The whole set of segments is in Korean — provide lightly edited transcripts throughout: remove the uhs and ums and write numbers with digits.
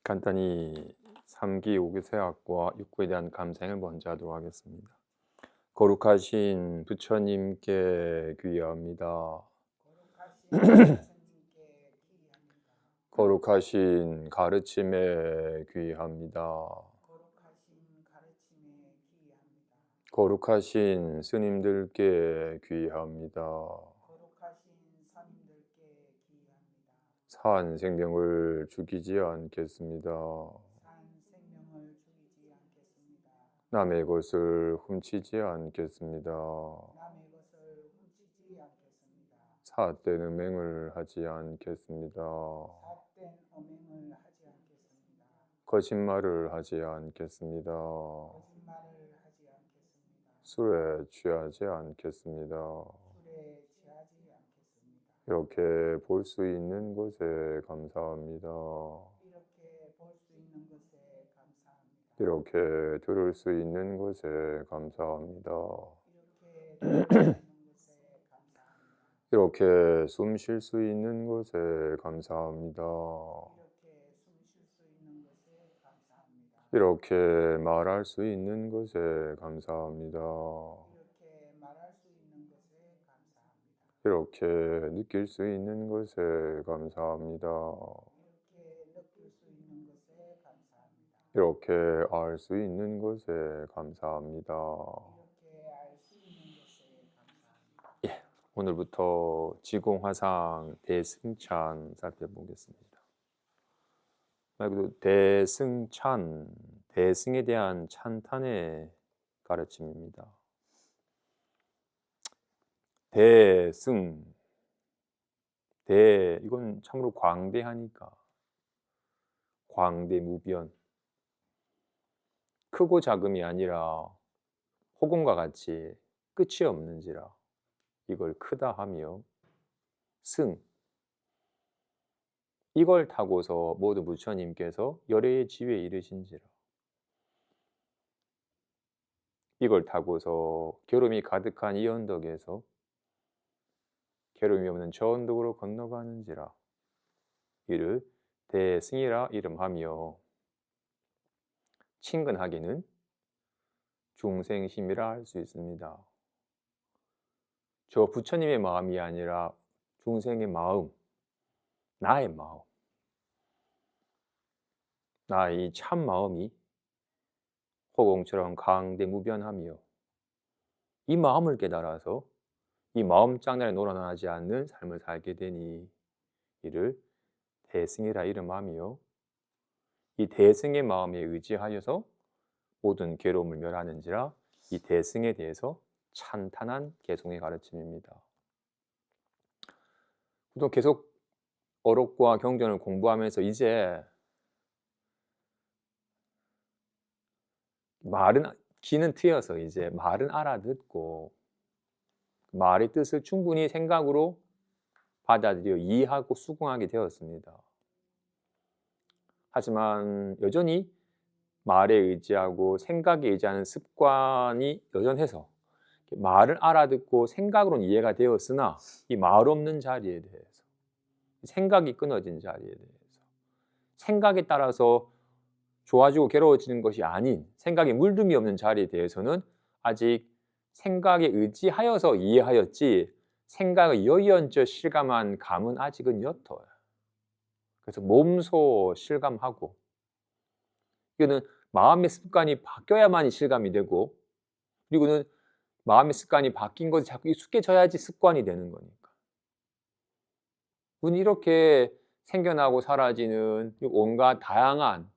간단히 3기 5기 세학과 육구에 대한 감상을 먼저 하도록 하겠습니다. 거룩하신 부처님께 귀의합니다. 거룩하신 가르침에 귀의합니다. 거룩하신 스님들께 귀의합니다. 산 생명을 죽이지 않겠습니다. 남의 것을 훔치지 않겠습니다. 삿된 음행을 하지 않겠습니다. 거짓말을 하지 않겠습니다. 술에 취하지 않겠습니다. 이렇게 볼 수 있는 것에 감사합니다. 이렇게 들을 수 있는 것에 감사합니다. 이렇게 숨 쉴 수 있는 것에 감사합니다. 이렇게 말할 수 있는 것에 감사합니다. 이렇게 느낄 수 있는 것에 감사합니다. 이렇게 알 수 있는 것에 감사합니다. 예, 오늘부터 지공화상 대승찬 살펴보겠습니다. 그리고 대승찬, 대승에 대한 찬탄의 가르침입니다. 대승, 이건 참으로 광대하니까 광대무변, 크고 작음이 아니라 호공과 같이 끝이 없는지라 이걸 크다 하며, 승, 이걸 타고서 모두 부처님께서 열애의 지위에 이르신지라, 이걸 타고서 괴로움이 가득한 이 언덕에서 괴로움이 없는 저 언덕으로 건너가는지라 이를 대승이라 이름하며, 친근하기는 중생심이라 할 수 있습니다. 저 부처님의 마음이 아니라 중생의 마음, 나의 마음, 나의 참 마음이 호공처럼 강대무변하며, 이 마음을 깨달아서 이 마음 장난에 놀아나지 않는 삶을 살게 되니 이를 대승이라 이름하며, 이 대승의 마음에 의지하여서 모든 괴로움을 멸하는지라 이 대승에 대해서 찬탄한 개송의 가르침입니다. 또 계속 어록과 경전을 공부하면서 이제 말은 귀는 트여서 이제 말은 알아듣고 말의 뜻을 충분히 생각으로 받아들여 이해하고 수긍하게 되었습니다. 하지만 여전히 말에 의지하고 생각에 의지하는 습관이 여전해서 말을 알아듣고 생각으로는 이해가 되었으나 이 말 없는 자리에 대해서, 생각이 끊어진 자리에 대해서, 생각에 따라서 좋아지고 괴로워지는 것이 아닌 생각에 물듦이 없는 자리에 대해서는 아직 생각에 의지하여서 이해하였지 생각을 여의얹어 실감한 감은 아직은 옅어요. 그래서 몸소 실감하고, 이거는 마음의 습관이 바뀌어야만이 실감이 되고, 그리고는 마음의 습관이 바뀐 것이 자꾸 익숙해져야지 습관이 되는 거니까. 이렇게 생겨나고 사라지는 온갖 다양한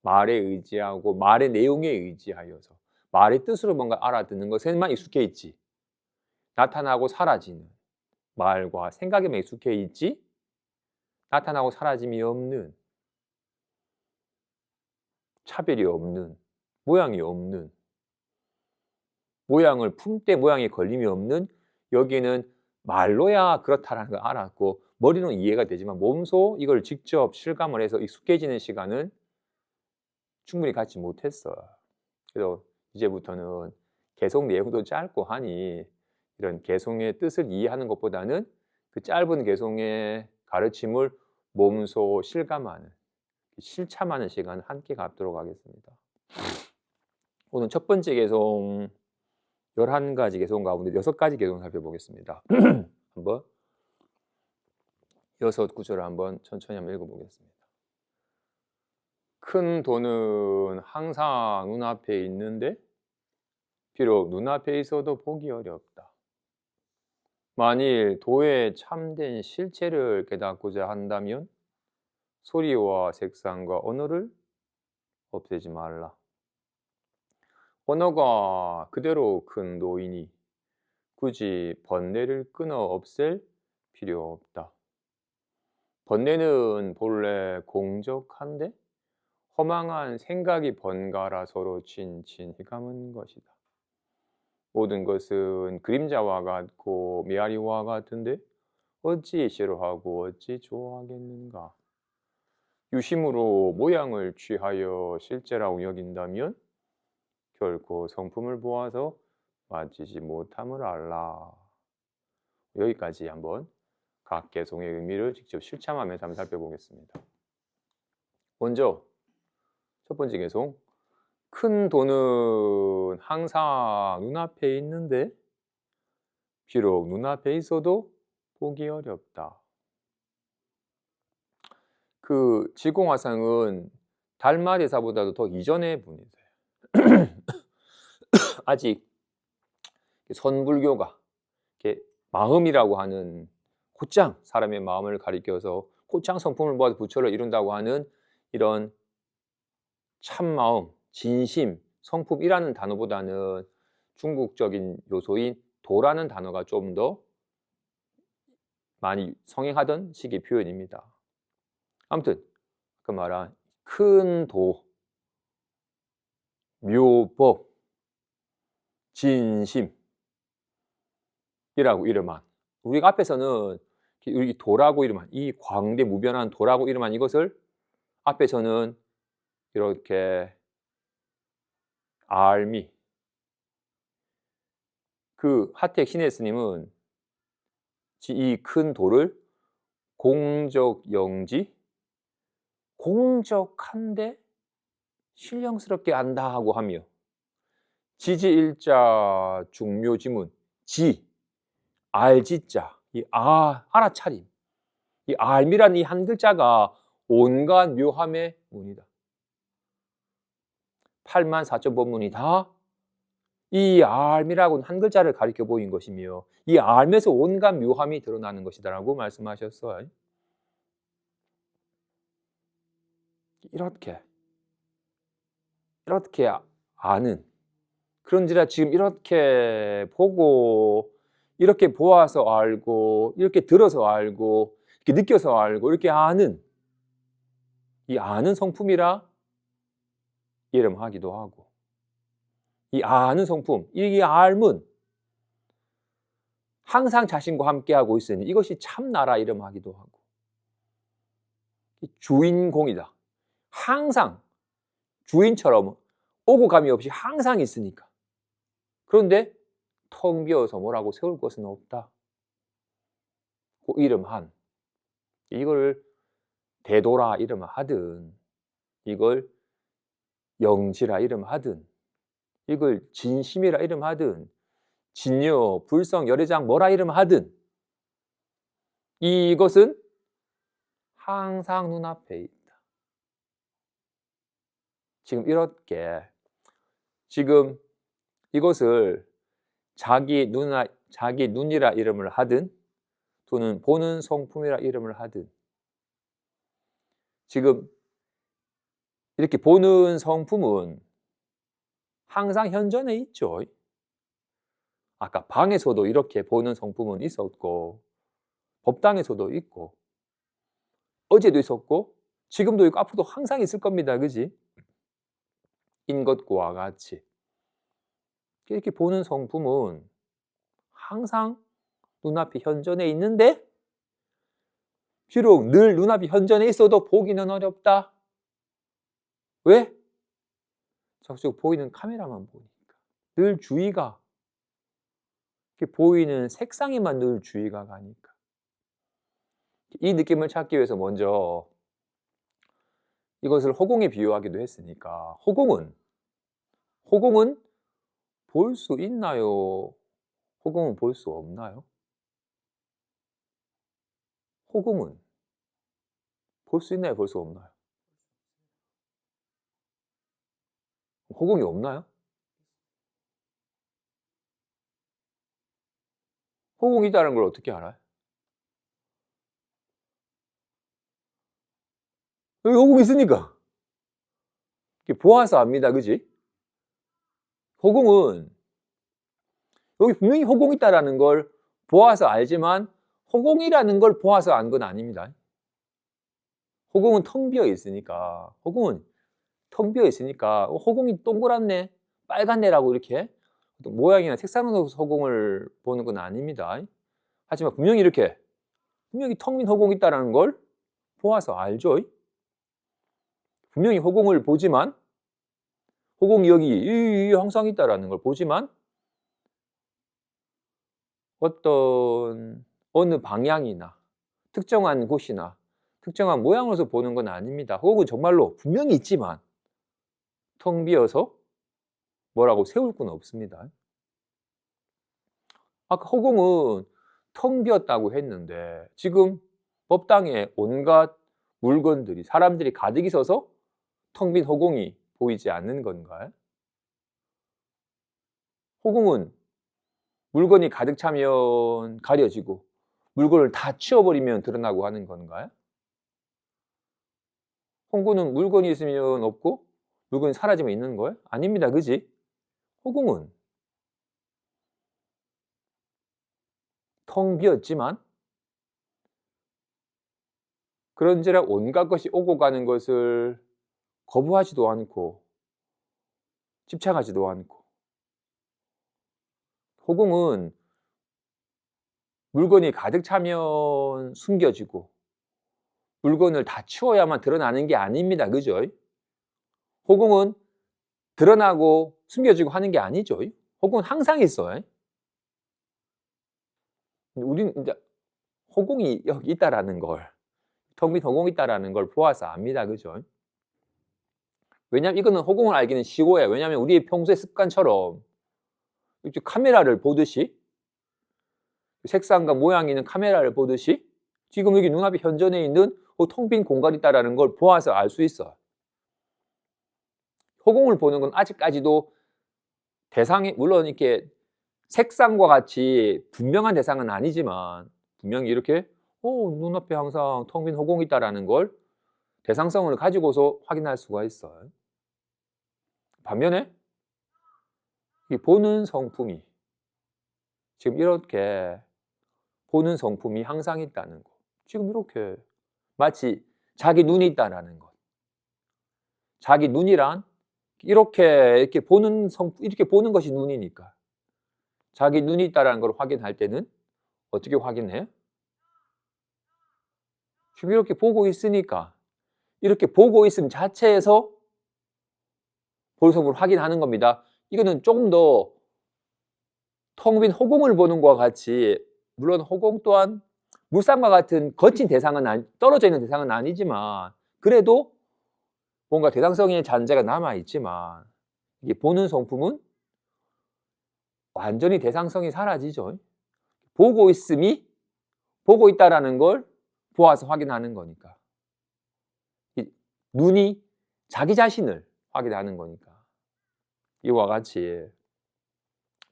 말에 의지하고 말의 내용에 의지하여서 말의 뜻으로 뭔가 알아듣는 것에만 익숙해 있지, 나타나고 사라지는 말과 생각에만 익숙해 있지 나타나고 사라짐이 없는, 차별이 없는, 모양이 없는, 모양을 품되 모양에 걸림이 없는, 여기는 말로야 그렇다라는 걸 알았고 머리는 이해가 되지만 몸소 이걸 직접 실감을 해서 익숙해지는 시간은 충분히 갖지 못했어요. 그래서 이제부터는 개송 내용도 짧고 하니 이런 개송의 뜻을 이해하는 것보다는 그 짧은 개송의 가르침을 몸소 실감하는, 실참하는 시간 함께 갖도록 하겠습니다. 오늘 첫 번째 개송 11가지 개송 가운데 6가지 개송 살펴보겠습니다. 한번 6구절을 한번 천천히 한번 읽어보겠습니다. 큰 돈은 항상 눈앞에 있는데 비록 눈앞에 있어도 보기 어렵다. 만일 도의 참된 실체를 깨닫고자 한다면 소리와 색상과 언어를 없애지 말라. 언어가 그대로 큰 노이니 굳이 번뇌를 끊어 없앨 필요 없다. 번뇌는 본래 공적한데 허망한 생각이 번갈아 서로 친친히 감은 것이다. 모든 것은 그림자와 같고 메아리와 같은데 어찌 싫어하고 어찌 좋아하겠는가. 유심으로 모양을 취하여 실제라고 여긴다면 결코 성품을 보아서 맞지지 못함을 알라. 여기까지 한번 각 개송의 의미를 직접 실참하면서 한번 살펴보겠습니다. 먼저 첫 번째 개송. 큰 돈은 항상 눈앞에 있는데 비록 눈앞에 있어도 보기 어렵다. 그 지공화상은 달마대사보다도 더 이전의 분이세요. 아직 선불교가 이렇게 마음이라고 하는 곧장 사람의 마음을 가리켜서 곧장 성품을 모아서 부처를 이룬다고 하는 이런 참마음, 진심, 성품이라는 단어보다는 중국적인 요소인 도라는 단어가 좀 더 많이 성행하던 시기의 표현입니다. 아무튼 그 말한 큰 도, 묘법, 진심이라고 이름한, 우리가 앞에서는 이 도라고 이름한, 이 광대무변한 도라고 이름한 이것을 앞에서는 이렇게 알미, 그 하택 신의 스님은 이 큰 도를 공적영지, 공적한데 신령스럽게 안다 하고 하며, 지지일자 중묘지문, 지, 알지자, 이 알아차림, 이 알미라는 이 한 글자가 온갖 묘함의 문이다. 84,000법문이 다 이 알미라고는 한 글자를 가리켜 보인 것이며 이 알에서 온갖 묘함이 드러나는 것이다라고 말씀하셨어요. 이렇게 아는, 그런지라 지금 이렇게 보고 이렇게 보아서 알고 이렇게 들어서 알고 이렇게 느껴서 알고 이렇게 아는, 이 아는 성품이라 이름하기도 하고, 이 아는 성품, 이 알문 항상 자신과 함께하고 있으니 이것이 참나라 이름하기도 하고, 주인공이다. 항상 주인처럼 오고 감이 없이 항상 있으니까. 그런데 텅 비어서 뭐라고 세울 것은 없다. 그 이름한, 이걸 대도라 이름하든 이걸 영지라 이름하든 이걸 진심이라 이름하든 진여, 불성, 열애장 뭐라 이름하든 이것은 항상 눈앞에 있다. 지금 이렇게 지금 이것을 자기 눈이라 이름을 하든 또는 보는 성품이라 이름을 하든 지금 이렇게 보는 성품은 항상 현존에 있죠. 아까 방에서도 이렇게 보는 성품은 있었고 법당에서도 있고 어제도 있었고 지금도 있고 앞으로도 항상 있을 겁니다. 그지? 인 것과 같이 이렇게 보는 성품은 항상 눈앞이 현존에 있는데 비록 늘 눈앞이 현존에 있어도 보기는 어렵다. 왜? 저쪽 보이는 카메라만 보니까. 늘 주의가 이렇게 보이는 색상에만 늘 주의가 가니까. 이 느낌을 찾기 위해서 먼저 이것을 허공에 비유하기도 했으니까 허공은 볼 수 있나요? 허공은 볼 수 없나요? 허공은 볼 수 있나요? 볼 수 없나요? 허공이 없나요? 허공이 있다는 걸 어떻게 알아요? 여기 허공이 있으니까. 이렇게 보아서 압니다. 그지? 허공은 여기 분명히 허공이 있다라는 걸 보아서 알지만 허공이라는 걸 보아서 안 건 아닙니다. 허공은 텅 비어 있으니까 허공이 동그랗네, 빨갛네라고 이렇게 모양이나 색상으로 허공을 보는 건 아닙니다. 하지만 분명히 텅 빈 허공이 있다는 걸 보아서 알죠. 분명히 허공을 보지만 허공이 여기 항상 있다라는 걸 보지만 어느 방향이나 특정한 곳이나 특정한 모양으로서 보는 건 아닙니다. 허공은 정말로 분명히 있지만 텅 비어서 뭐라고 세울 건 없습니다. 아까 허공은 텅 비었다고 했는데 지금 법당에 온갖 물건들이 사람들이 가득 있어서 텅 빈 허공이 보이지 않는 건가요? 허공은 물건이 가득 차면 가려지고 물건을 다 치워버리면 드러나고 하는 건가요? 허공은 물건이 있으면 없고 물건이 사라지면 있는 거예요? 아닙니다. 그지? 허공은 텅 비었지만 그런지라 온갖 것이 오고 가는 것을 거부하지도 않고 집착하지도 않고 허공은 물건이 가득 차면 숨겨지고 물건을 다 치워야만 드러나는 게 아닙니다. 그죠? 허공은 드러나고 숨겨지고 하는 게 아니죠. 허공은 항상 있어요. 우리는 이제 허공이 여기 있다라는 걸, 텅 빈 허공이 있다라는 걸 보아서 압니다. 그죠? 왜냐하면 이거는 허공을 알기는 쉬워요. 왜냐하면 우리의 평소의 습관처럼 이렇게 카메라를 보듯이 색상과 모양이 있는 카메라를 보듯이 지금 여기 눈앞에 현존해 있는 텅 빈 공간이 있다라는 걸 보아서 알 수 있어. 허공을 보는 건 아직까지도 대상이 물론 이렇게 색상과 같이 분명한 대상은 아니지만 분명히 이렇게 눈앞에 항상 텅 빈 허공이 있다라는 걸 대상성을 가지고서 확인할 수가 있어요. 반면에 이 보는 성품이 지금 이렇게 보는 성품이 항상 있다는 거. 지금 이렇게 마치 자기 눈이 있다라는 것. 자기 눈이란 이렇게 보는 이렇게 보는 것이 눈이니까. 자기 눈이 있다라는 걸 확인할 때는 어떻게 확인해요? 지금 이렇게 보고 있으니까 이렇게 보고 있음 자체에서 보는 성품을 확인하는 겁니다. 이거는 조금 더 텅 빈 허공을 보는 것과 같이 물론 허공 또한 물상과 같은 거친 대상은 떨어져 있는 대상은 아니지만 그래도 뭔가 대상성의 잔재가 남아있지만 이게 보는 성품은 완전히 대상성이 사라지죠. 보고 있음이 보고 있다라는 걸 보아서 확인하는 거니까. 눈이 자기 자신을 확인하는 거니까. 이와 같이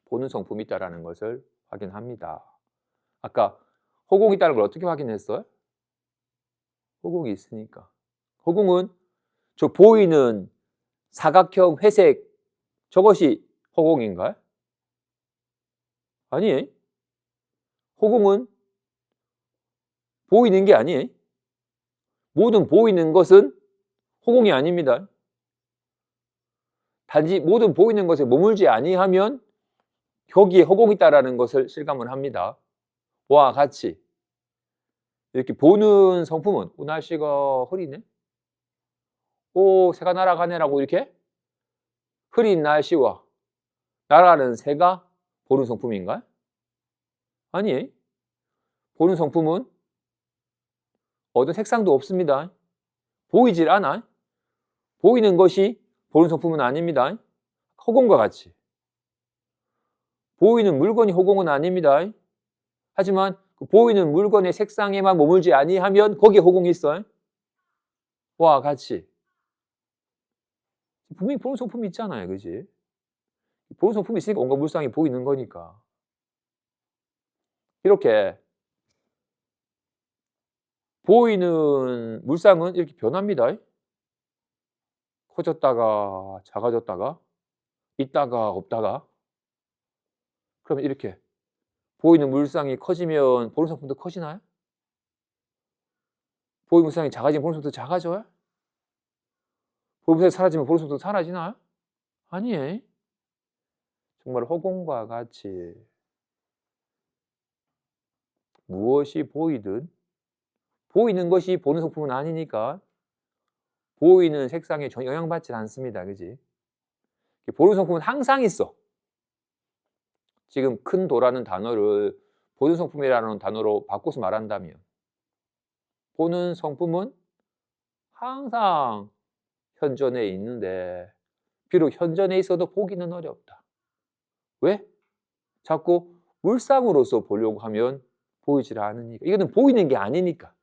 보는 성품이 있다라는 것을 확인합니다. 아까 허공이 있다는 걸 어떻게 확인했어요? 허공이 있으니까. 허공은 저 보이는 사각형 회색 저것이 허공인가요? 아니에요. 허공은 보이는 게 아니에요. 모든 보이는 것은 허공이 아닙니다. 단지 모든 보이는 것에 머물지 아니하면 거기에 허공이 있다라는 것을 실감을 합니다. 와 같이 이렇게 보는 성품은 날씨가 흐리네? 새가 날아가네라고 이렇게 흐린 날씨와 날아가는 새가 보는 성품인가요? 아니에요. 보는 성품은 어떤 색상도 없습니다. 보이질 않아. 보이는 것이 보는 성품은 아닙니다. 허공과 같이. 보이는 물건이 허공은 아닙니다. 하지만 그 보이는 물건의 색상에만 머물지 아니하면 거기에 허공이 있어요. 와 같이. 분명히 보는 성품이 있잖아요. 그지? 보는 성품이 있으니까 온갖 물상이 보이는 거니까. 이렇게 보이는 물상은 이렇게 변합니다. 커졌다가 작아졌다가 있다가 없다가. 그러면 이렇게 보이는 물상이 커지면 보는 성품도 커지나요? 보이는 물상이 작아지면 보는 성품도 작아져요? 보이는 물상이 사라지면 보는 성품도 사라지나요? 아니에요. 정말 허공과 같이 무엇이 보이든 보이는 것이 보는 성품은 아니니까 보이는 색상에 전혀 영향받지 않습니다. 그지? 보는 성품은 항상 있어. 지금 큰 도라는 단어를 보는 성품이라는 단어로 바꿔서 말한다면 보는 성품은 항상 현존에 있는데 비록 현존에 있어도 보기는 어렵다. 왜? 자꾸 물상으로서 보려고 하면 보이질 않으니까. 이거는 보이는 게 아니니까.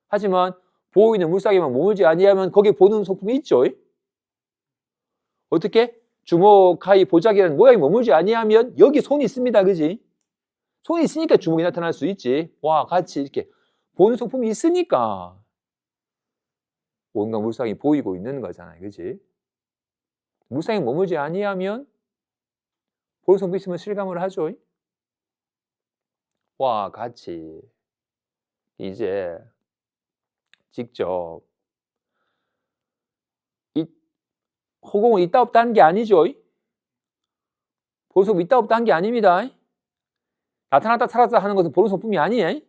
하지만 보이는 물상에만 머물지 아니하면 거기에 보는 성품이 있죠. 어떻게? 주먹, 가위, 보자기라는 모양이 머물지 아니하면 여기 손이 있습니다. 그지? 손이 있으니까 주먹이 나타날 수 있지. 와 같이 이렇게 보는 성품이 있으니까 온갖 물상이 보이고 있는 거잖아요. 그지? 물상에 머물지 아니하면 보는 성품이 있으면 실감을 하죠. 와 같이 이제 직접 이 허공은 있다 없다는 게 아니죠. 보는 성품 있다 없다 한 게 아닙니다. 나타났다 사라졌다 하는 것은 보는 성품이 아니에요.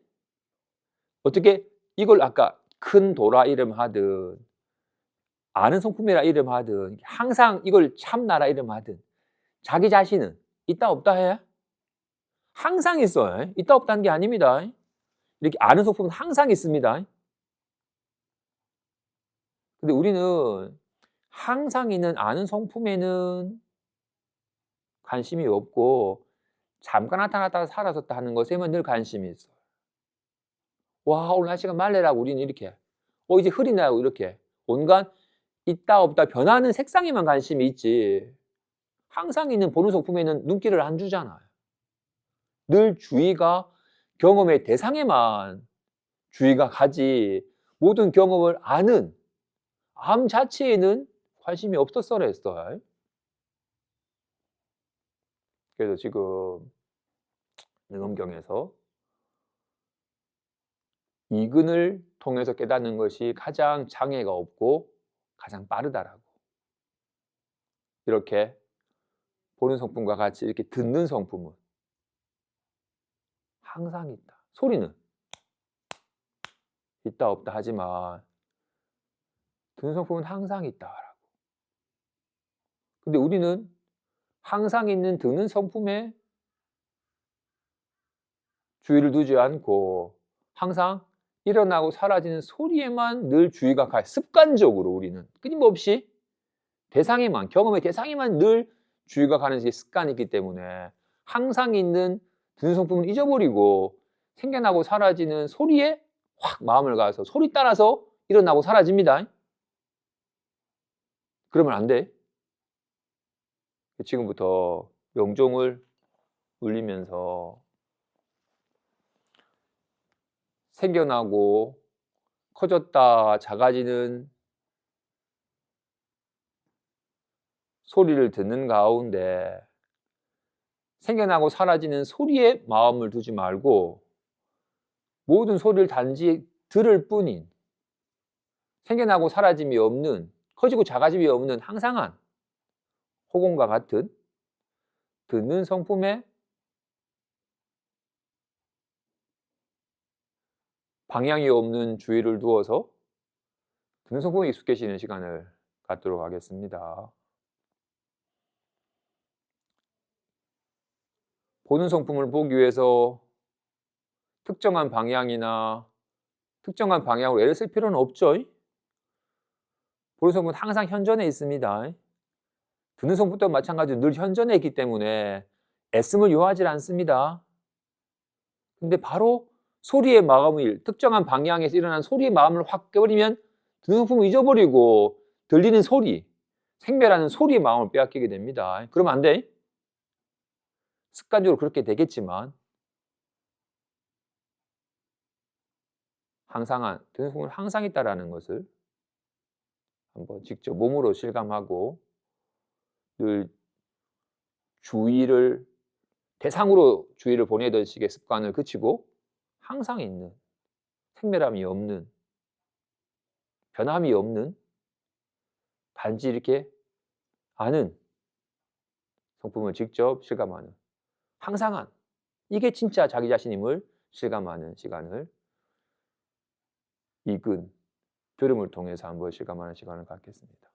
어떻게 이걸 아까 큰 도라 이름하든 아는 성품이라 이름하든 항상 이걸 참나라 이름하든 자기 자신은 있다 없다 해? 항상 있어요. 있다 없다는 게 아닙니다. 이렇게 아는 성품은 항상 있습니다. 근데 우리는 항상 있는 아는 성품에는 관심이 없고 잠깐 나타났다가 사라졌다 하는 것에만 늘 관심이 있어요. 와 오늘 날씨가 맑네라고 우리는 이렇게 이제 흐리나요 이렇게 온갖 있다 없다 변하는 색상에만 관심이 있지 항상 있는 보는 성품에는 눈길을 안 주잖아요. 늘 주의가 경험의 대상에만 주의가 가지 모든 경험을 아는 암 자체에는 관심이 없었어야 했어요. 그래서 지금 능엄경에서 이근을 통해서 깨닫는 것이 가장 장애가 없고 가장 빠르다라고. 이렇게 보는 성품과 같이 이렇게 듣는 성품은 항상 있다. 소리는 있다 없다 하지만 듣는 성품은 항상 있다라고. 근데 우리는 항상 있는 듣는 성품에 주의를 두지 않고 항상 일어나고 사라지는 소리에만 늘 주의가 가. 습관적으로 우리는 끊임없이 대상에만 경험의 대상에만 늘 주의가 가는 게 습관이 있기 때문에 항상 있는 듣는 성품을 잊어버리고 생겨나고 사라지는 소리에 확 마음을 가서 소리 따라서 일어나고 사라집니다. 그러면 안 돼. 지금부터 명종을 울리면서 생겨나고 커졌다 작아지는 소리를 듣는 가운데 생겨나고 사라지는 소리에 마음을 두지 말고 모든 소리를 단지 들을 뿐인 생겨나고 사라짐이 없는 커지고 작아짐이 없는 항상한 허공과 같은 듣는 성품에 방향이 없는 주의를 두어서 듣는 성품에 익숙해지는 시간을 갖도록 하겠습니다. 보는 성품을 보기 위해서 특정한 방향이나 특정한 방향으로 애를 쓸 필요는 없죠. 보는 성품은 항상 현존에 있습니다. 듣는 성품도 마찬가지로 늘 현존에 있기 때문에 애씀을 요하지 않습니다. 근데 바로 소리의 마음을 특정한 방향에서 일어나는 소리의 마음을 확 깨버리면 듣는 성품을 잊어버리고 들리는 소리, 생멸하는 소리의 마음을 빼앗기게 됩니다. 그러면 안 돼. 습관적으로 그렇게 되겠지만 항상한, 듣는 성품은 항상 있다라는 것을 한번 직접 몸으로 실감하고 늘 주의를 대상으로 주의를 보내던 식의 습관을 그치고 항상 있는, 생멸함이 없는, 변함이 없는, 단지 이렇게 아는 성품을 직접 실감하는, 항상한, 이게 진짜 자기 자신임을 실감하는 시간을 이근 들음을 통해서 한번 실감하는 시간을 갖겠습니다.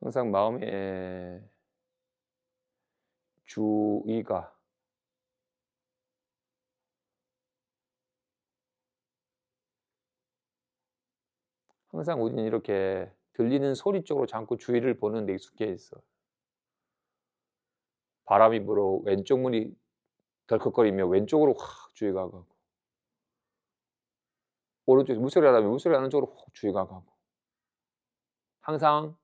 항상 마음에 주의가 항상 우리는 이렇게 들리는 소리 쪽으로 자꾸 주의를 보는 데 익숙해 있어. 바람이 불어 왼쪽 문이 덜컥거리며 왼쪽으로 확 주의가 가고, 오른쪽에서 물소리가 나면 물소리 나는 쪽으로 확 주의가 가고, 항상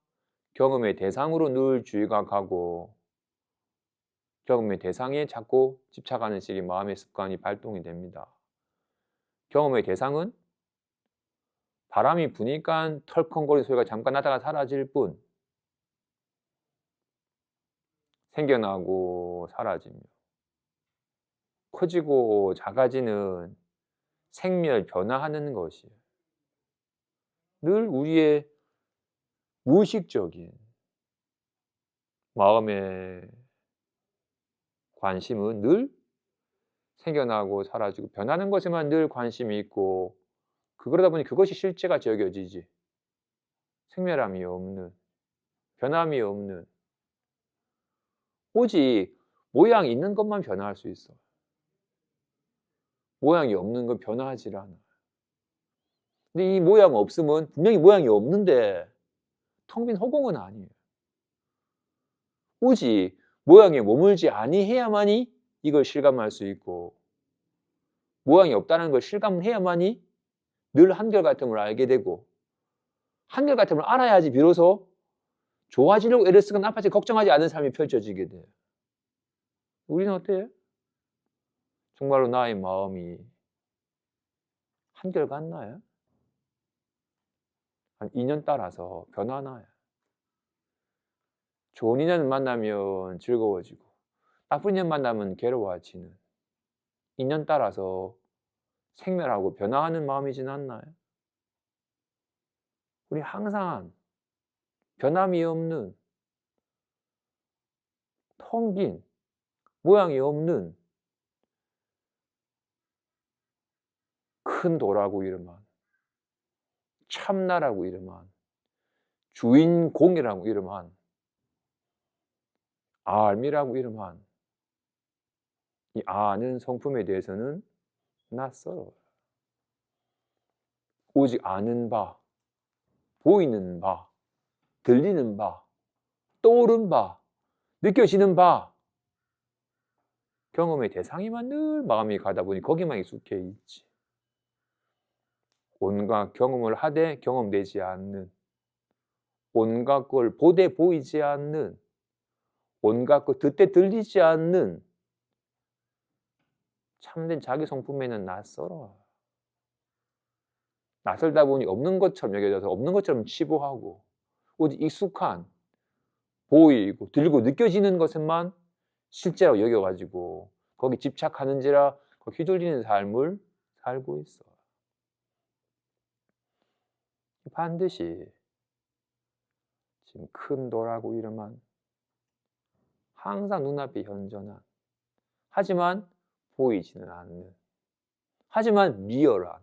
경험의 대상으로 늘 주의가 가고 경험의 대상에 자꾸 집착하는 식의 마음의 습관이 발동이 됩니다. 경험의 대상은 바람이 부니까 털컹거리는 소리가 잠깐 나다가 사라질 뿐 생겨나고 사라지며 커지고 작아지는 생멸 변화하는 것이 늘 우리의 무의식적인 마음의 관심은 늘 생겨나고 사라지고 변하는 것에만 늘 관심이 있고 그러다 보니 그것이 실제가 여겨지지. 생멸함이 없는, 변함이 없는 오직 모양이 있는 것만 변화할 수 있어. 모양이 없는 건 변화하지 않아. 근데 이 모양 없으면 분명히 모양이 없는데 텅 빈 허공은 아니에요. 오직 모양에 머물지 아니해야만이 이걸 실감할 수 있고 모양이 없다는 걸 실감해야만이 늘 한결같음을 알게 되고 한결같음을 알아야지 비로소 좋아지려고 애를 쓰거나 나빠지 걱정하지 않은 삶이 펼쳐지게 돼요. 우리는 어때요? 정말로 나의 마음이 한결같나요? 한 인연 따라서 변하나요? 좋은 인연 만나면 즐거워지고 나쁜 인연 만나면 괴로워지는 인연 따라서 생멸하고 변화하는 마음이진 않나요? 우리 항상 변함이 없는 텅 빈 모양이 없는 큰 도라고 이름한 참나라고 이름한 주인공이라고 이름한 알미라고 이름한 이 아는 성품에 대해서는 낯설어요. 오직 아는 바, 보이는 바, 들리는 바, 떠오른 바, 느껴지는 바 경험의 대상에만 늘 마음이 가다 보니 거기만 익숙해 있지. 온갖 경험을 하되 경험되지 않는 온갖 걸 보되 보이지 않는 온갖 걸 듣되 들리지 않는 참된 자기 성품에는 낯설어. 낯설다 보니 없는 것처럼 여겨져서 없는 것처럼 치부하고 오직 익숙한 보이고 들리고 느껴지는 것만 실제로 여겨가지고 거기 집착하는지라 휘둘리는 삶을 살고 있어. 반드시 지금 큰 도라고 이름한 항상 눈앞에 현존한 하지만 보이지는 않는 하지만 리얼한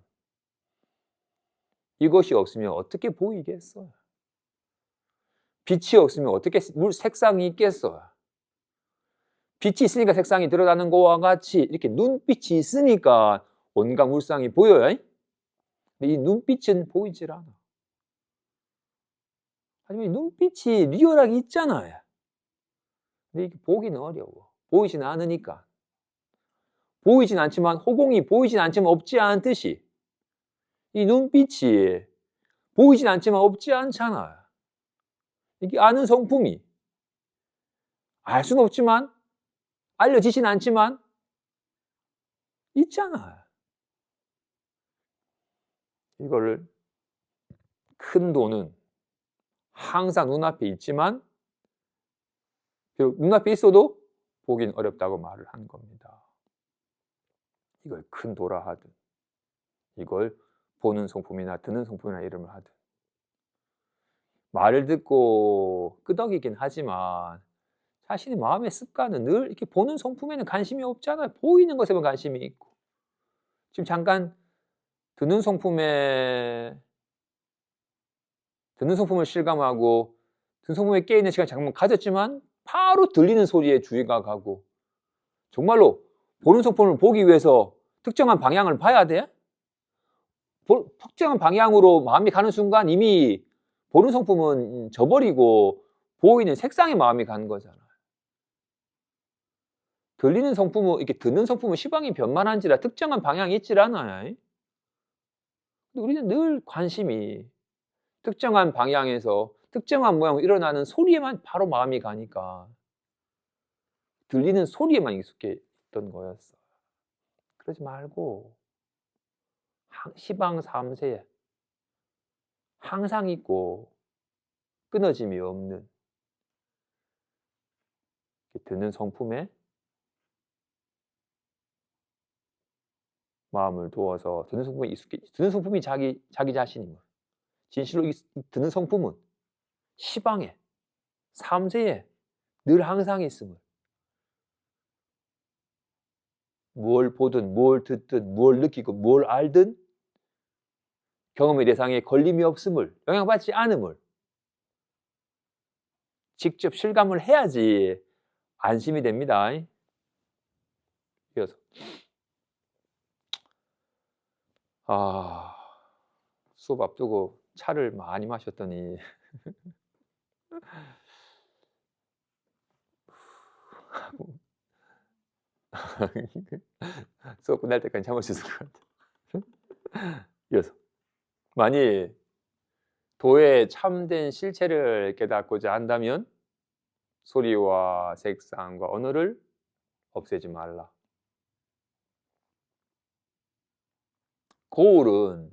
이것이 없으면 어떻게 보이겠어요? 빛이 없으면 어떻게 물 색상이 있겠어요? 빛이 있으니까 색상이 드러나는 것과 같이 이렇게 눈빛이 있으니까 온갖 물상이 보여요. 근데 이 눈빛은 보이질 않아. 하지만 이 눈빛이 리얼하게 있잖아요. 근데 이게 보기는 어려워. 보이진 않으니까. 보이진 않지만 허공이 보이진 않지만 없지 않듯이 이 눈빛이 보이진 않지만 없지 않잖아요. 이게 아는 성품이 알 수는 없지만 알려지진 않지만 있잖아요. 이거를 큰 도는 항상 눈앞에 있지만 눈앞에 있어도 보긴 어렵다고 말을 한 겁니다. 이걸 큰 도라 하든 이걸 보는 성품이나 듣는 성품이나 이름을 하든 말을 듣고 끄덕이긴 하지만 자신의 마음의 습관은 늘 이렇게 보는 성품에는 관심이 없잖아요. 보이는 것에만 관심이 있고 지금 잠깐 듣는 성품을 실감하고 듣는 성품에 깨어있는 시간 잠깐 가졌지만 바로 들리는 소리에 주의가 가고 정말로 보는 성품을 보기 위해서 특정한 방향을 봐야 돼? 특정한 방향으로 마음이 가는 순간 이미 보는 성품은 져버리고 보이는 색상에 마음이 가는 거잖아요. 들리는 성품은 이렇게 듣는 성품은 시방이 변만한지라 특정한 방향이 있질 않아요. 근데 우리는 늘 관심이 특정한 방향에서 특정한 모양으로 일어나는 소리에만 바로 마음이 가니까 들리는 소리에만 익숙해 있던 거였어. 그러지 말고 시방 3세에 항상 있고 끊어짐이 없는 듣는 성품에 마음을 두어서 듣는 성품에 익숙해, 듣는 성품이 자기 자신인 거예요. 진실로 듣는 성품은 시방에 3세에 늘 항상 있음을, 무엇을 보든 무엇을 듣든 무엇을 느끼고 무엇을 알든 경험의 대상에 걸림이 없음을, 영향받지 않음을 직접 실감을 해야지 안심이 됩니다. 그래서 수업 앞두고 차를 많이 마셨더니 수업 끝날 때까지 참을 수 있을 것 같아요. 그래서 만일 도의 참된 실체를 깨닫고자 한다면 소리와 색상과 언어를 없애지 말라. 거울은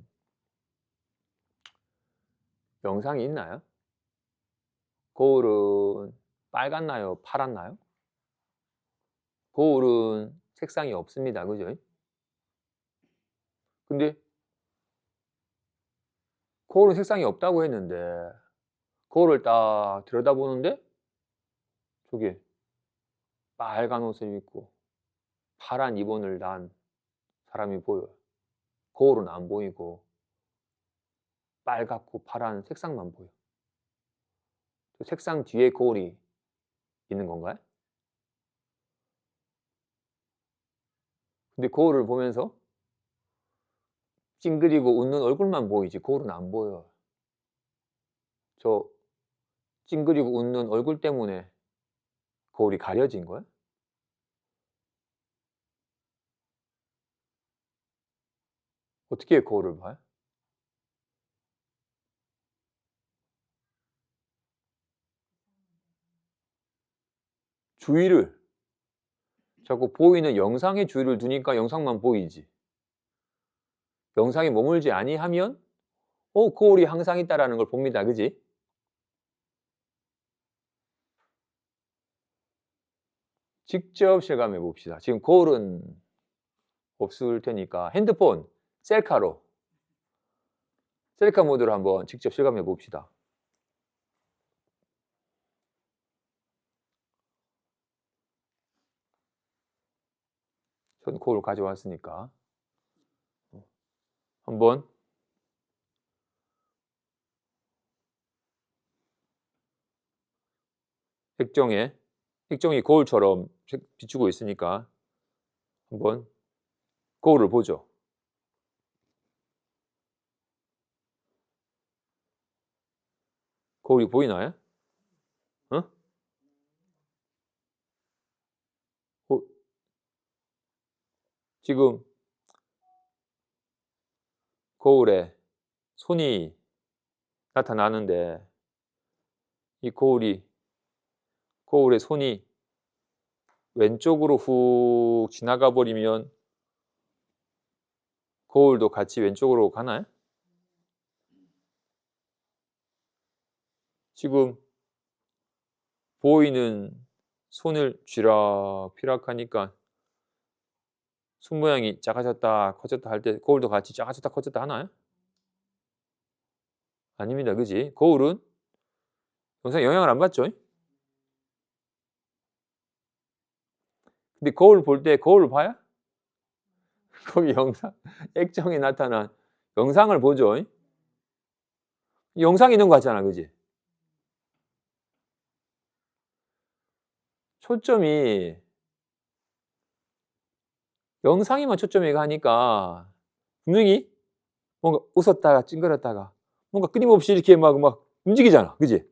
영상이 있나요? 거울은 빨갛나요? 파랗나요? 거울은 색상이 없습니다. 그죠? 근데 거울은 색상이 없다고 했는데 거울을 딱 들여다보는데 저기 빨간 옷을 입고 파란 입원을 난 사람이 보여요. 거울은 안 보이고 빨갛고 파란 색상만 보여. 색상 뒤에 거울이 있는 건가요? 근데 거울을 보면서 찡그리고 웃는 얼굴만 보이지 거울은 안 보여. 저 찡그리고 웃는 얼굴 때문에 거울이 가려진 거야? 어떻게 거울을 봐요? 주의를, 자꾸 보이는 영상의 주의를 두니까 영상만 보이지. 영상에 머물지 아니하면 거울이 항상 있다라는 걸 봅니다. 그지? 직접 실감해 봅시다. 지금 거울은 없을 테니까 핸드폰 셀카 모드로 한번 직접 실감해 봅시다. 전 거울 가져왔으니까 한번 액정이 거울처럼 비추고 있으니까 한번 거울을 보죠. 거울이 보이나요? 지금 거울에 손이 나타나는데 이 거울에 손이 왼쪽으로 훅 지나가 버리면 거울도 같이 왼쪽으로 가나요? 지금 보이는 손을 쥐락펴락 하니까 손 모양이 작아졌다 커졌다 할 때 거울도 같이 작아졌다 커졌다 하나요? 아닙니다. 그지? 거울은 영상에 영향을 안 받죠? 근데 거울 볼 때 거울을 봐요? 거기 액정에 나타난 영상을 보죠? 영상이 있는 것 같잖아. 그지? 초점이 영상에만 초점이 가니까 분명히 뭔가 웃었다가 찡그렸다가 뭔가 끊임없이 이렇게 막 움직이잖아. 그지?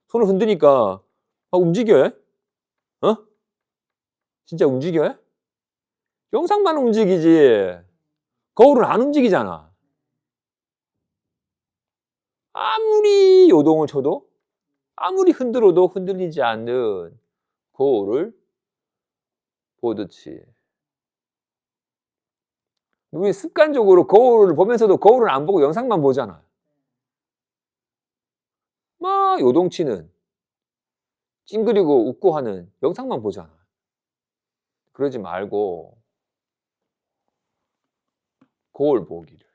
손을 흔드니까 막 움직여요? 진짜 움직여요? 영상만 움직이지 거울은 안 움직이잖아. 아무리 요동을 쳐도 아무리 흔들어도 흔들리지 않는 거울을 보듯이. 우리 습관적으로 거울을 보면서도 거울을 안 보고 영상만 보잖아. 막 요동치는, 찡그리고 웃고 하는 영상만 보잖아. 그러지 말고 거울 보기를.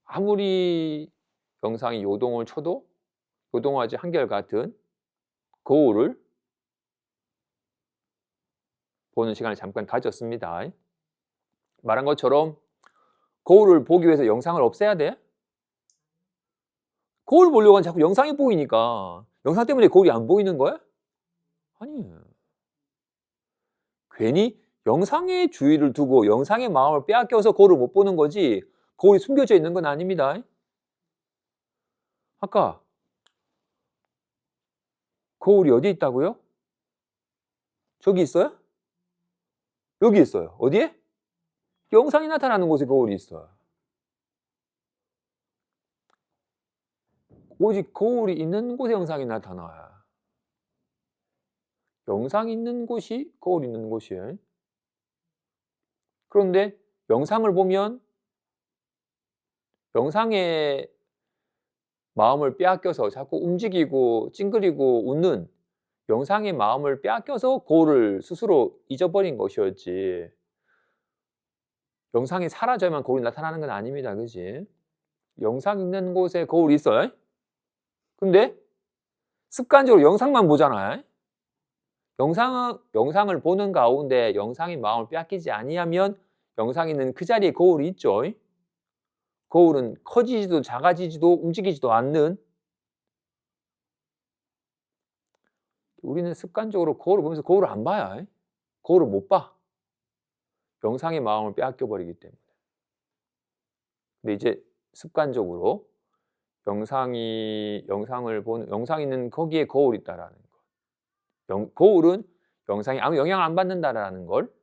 아무리 영상이 요동을 쳐도 요동하지 한결같은 거울을 보는 시간을 잠깐 가졌습니다. 말한 것처럼 거울을 보기 위해서 영상을 없애야 돼? 거울 보려고 하면 자꾸 영상이 보이니까 영상 때문에 거울이 안 보이는 거야? 아니에요. 괜히 영상에 주의를 두고 영상의 마음을 빼앗겨서 거울을 못 보는 거지 거울이 숨겨져 있는 건 아닙니다. 아까 거울이 어디 있다고요? 저기 있어요? 여기 있어요. 어디에? 영상이 나타나는 곳에 거울이 있어요. 오직 거울이 있는 곳에 영상이 나타나요. 영상이 있는 곳이 거울이 있는 곳이에요. 그런데 영상을 보면 영상에 마음을 빼앗겨서 자꾸 움직이고 찡그리고 웃는 영상의 마음을 빼앗겨서 거울을 스스로 잊어버린 것이었지 영상이 사라져야만 거울이 나타나는 건 아닙니다. 그지? 영상 있는 곳에 거울이 있어요. 근데 습관적으로 영상만 보잖아요. 영상을 보는 가운데 영상의 마음을 빼앗기지 아니하면 영상에 있는 그 자리에 거울이 있죠. 거울은 커지지도 작아지지도 움직이지도 않는 우리는 습관적으로 거울을 보면서 거울을 안 봐요. 거울을 못 봐. 영상의 마음을 빼앗겨 버리기 때문에. 근데 이제 습관적으로 영상이 영상이 있는 거기에 거울이 있다라는 거. 거울은 영상이 아무 영향을 안 받는다라는 걸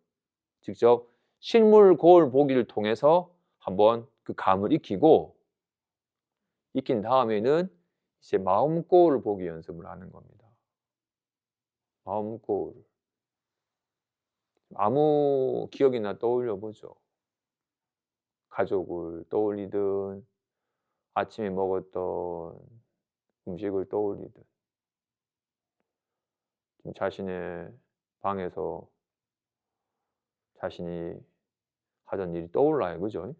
직접 실물 거울 보기를 통해서 한번 그 감을 익히고 익힌 다음에는 이제 마음 거울을 보기 연습을 하는 겁니다. 마음 거울. 아무 기억이나 떠올려 보죠. 가족을 떠올리든 아침에 먹었던 음식을 떠올리든 자신의 방에서 자신이 하던 일이 떠올라요. 그죠?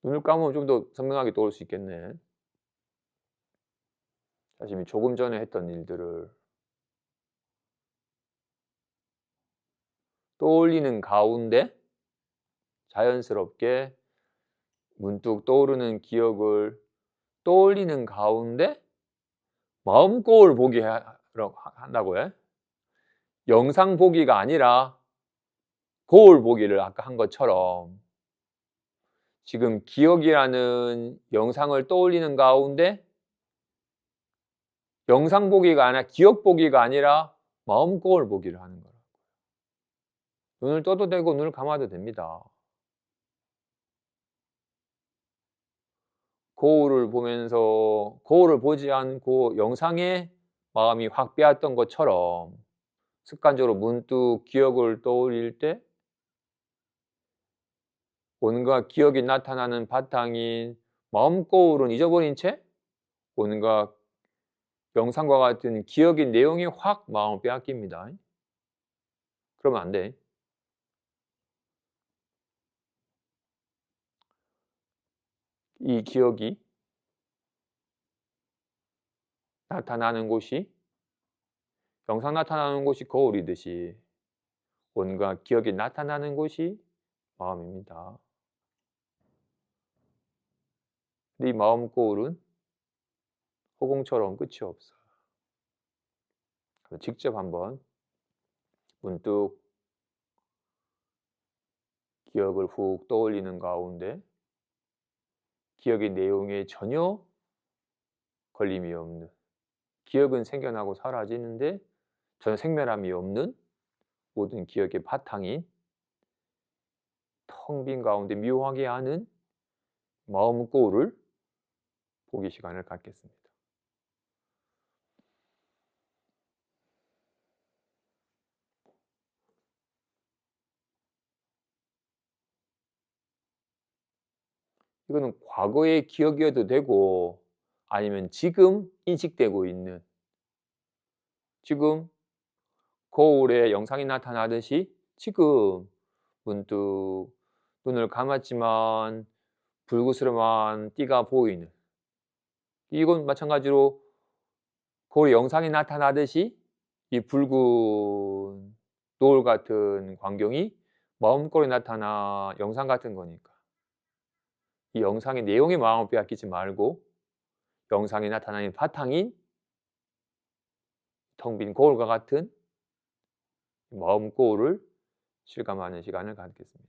눈을 감으면 좀 더 선명하게 떠올 수 있겠네. 자신이 조금 전에 했던 일들을 떠올리는 가운데 자연스럽게 문득 떠오르는 기억을 떠올리는 가운데 마음 거울 보기 한다고요? 영상 보기가 아니라 거울 보기를 아까 한 것처럼 지금 기억이라는 영상을 떠올리는 가운데 영상 보기가 아니라 기억 보기가 아니라 마음 거울 보기를 하는 거예요. 눈을 떠도 되고 눈을 감아도 됩니다. 거울을 보면서 거울을 보지 않고 영상에 마음이 확 빼앗던 것처럼 습관적으로 문득 기억을 떠올릴 때 온갖 기억이 나타나는 바탕인 마음 거울은 잊어버린 채 온갖 영상과 같은 기억의 내용이 확 마음을 빼앗깁니다. 그러면 안 돼. 이 기억이 나타나는 곳이 영상 나타나는 곳이 거울이듯이 온갖 기억이 나타나는 곳이 마음입니다. 근데 이 마음 거울은 허공처럼 끝이 없어요. 직접 한번 문득 기억을 훅 떠올리는 가운데 기억의 내용에 전혀 걸림이 없는 기억은 생겨나고 사라지는데 전혀 생멸함이 없는 모든 기억의 바탕인 텅 빈 가운데 묘하게 하는 마음 거울을 보기 시간을 갖겠습니다. 이거는 과거의 기억이어도 되고 아니면 지금 인식되고 있는, 지금 거울에 영상이 나타나듯이 지금 문득 눈을 감았지만 불그스름한 띠가 보이는, 이건 마찬가지로 거울에 영상이 나타나듯이 이 붉은 노을 같은 광경이 마음거울에 나타나 영상 같은 거니까 이 영상의 내용에 마음을 빼앗기지 말고 영상에 나타나는 바탕인 텅 빈 거울과 같은 마음 거울을 실감하는 시간을 갖겠습니다.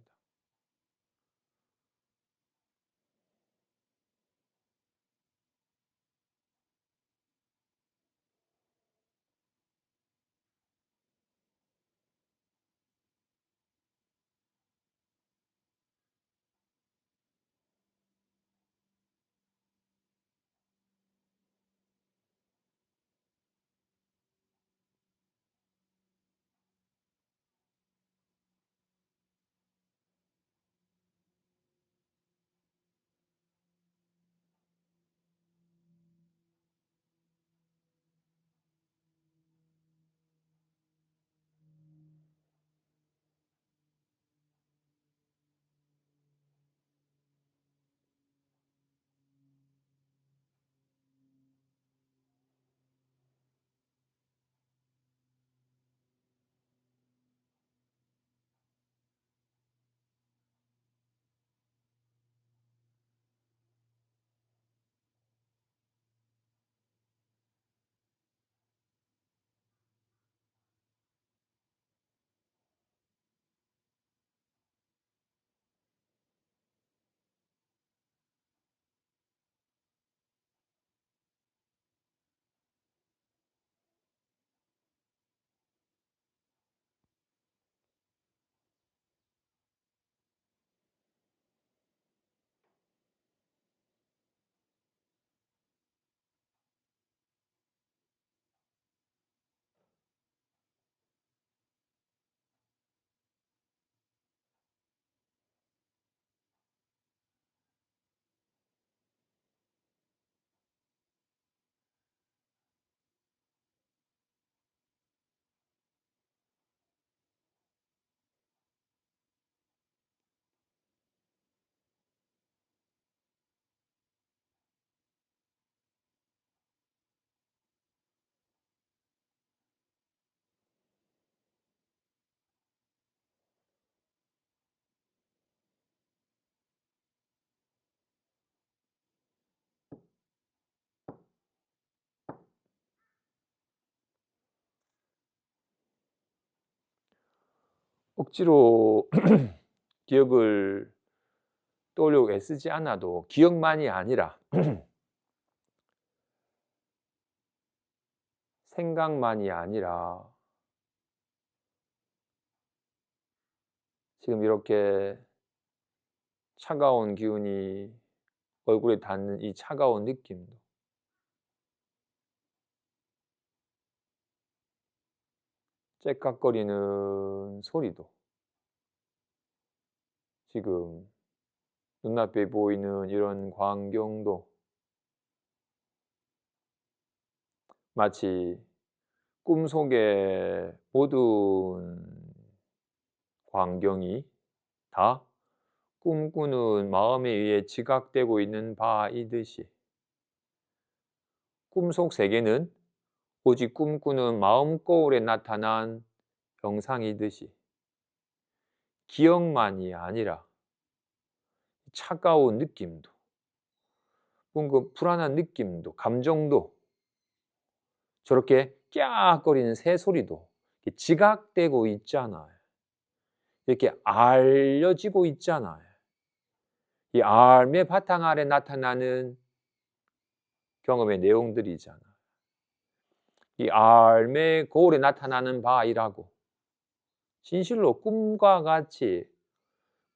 억지로 기억을 떠올리고 애쓰지 않아도 기억만이 아니라 생각만이 아니라 지금 이렇게 차가운 기운이 얼굴에 닿는 이 차가운 느낌도, 째깍거리는 소리도, 지금 눈앞에 보이는 이런 광경도 마치 꿈속의 모든 광경이 다 꿈꾸는 마음에 의해 지각되고 있는 바이듯이, 꿈속 세계는 오직 꿈꾸는 마음 거울에 나타난 영상이듯이 기억만이 아니라 차가운 느낌도, 뭔가 불안한 느낌도, 감정도, 저렇게 깨악거리는 새소리도 지각되고 있잖아요. 이렇게 알려지고 있잖아요. 이 알의 바탕 아래 나타나는 경험의 내용들이잖아요. 이 알의 거울에 나타나는 바이라고, 진실로 꿈과 같이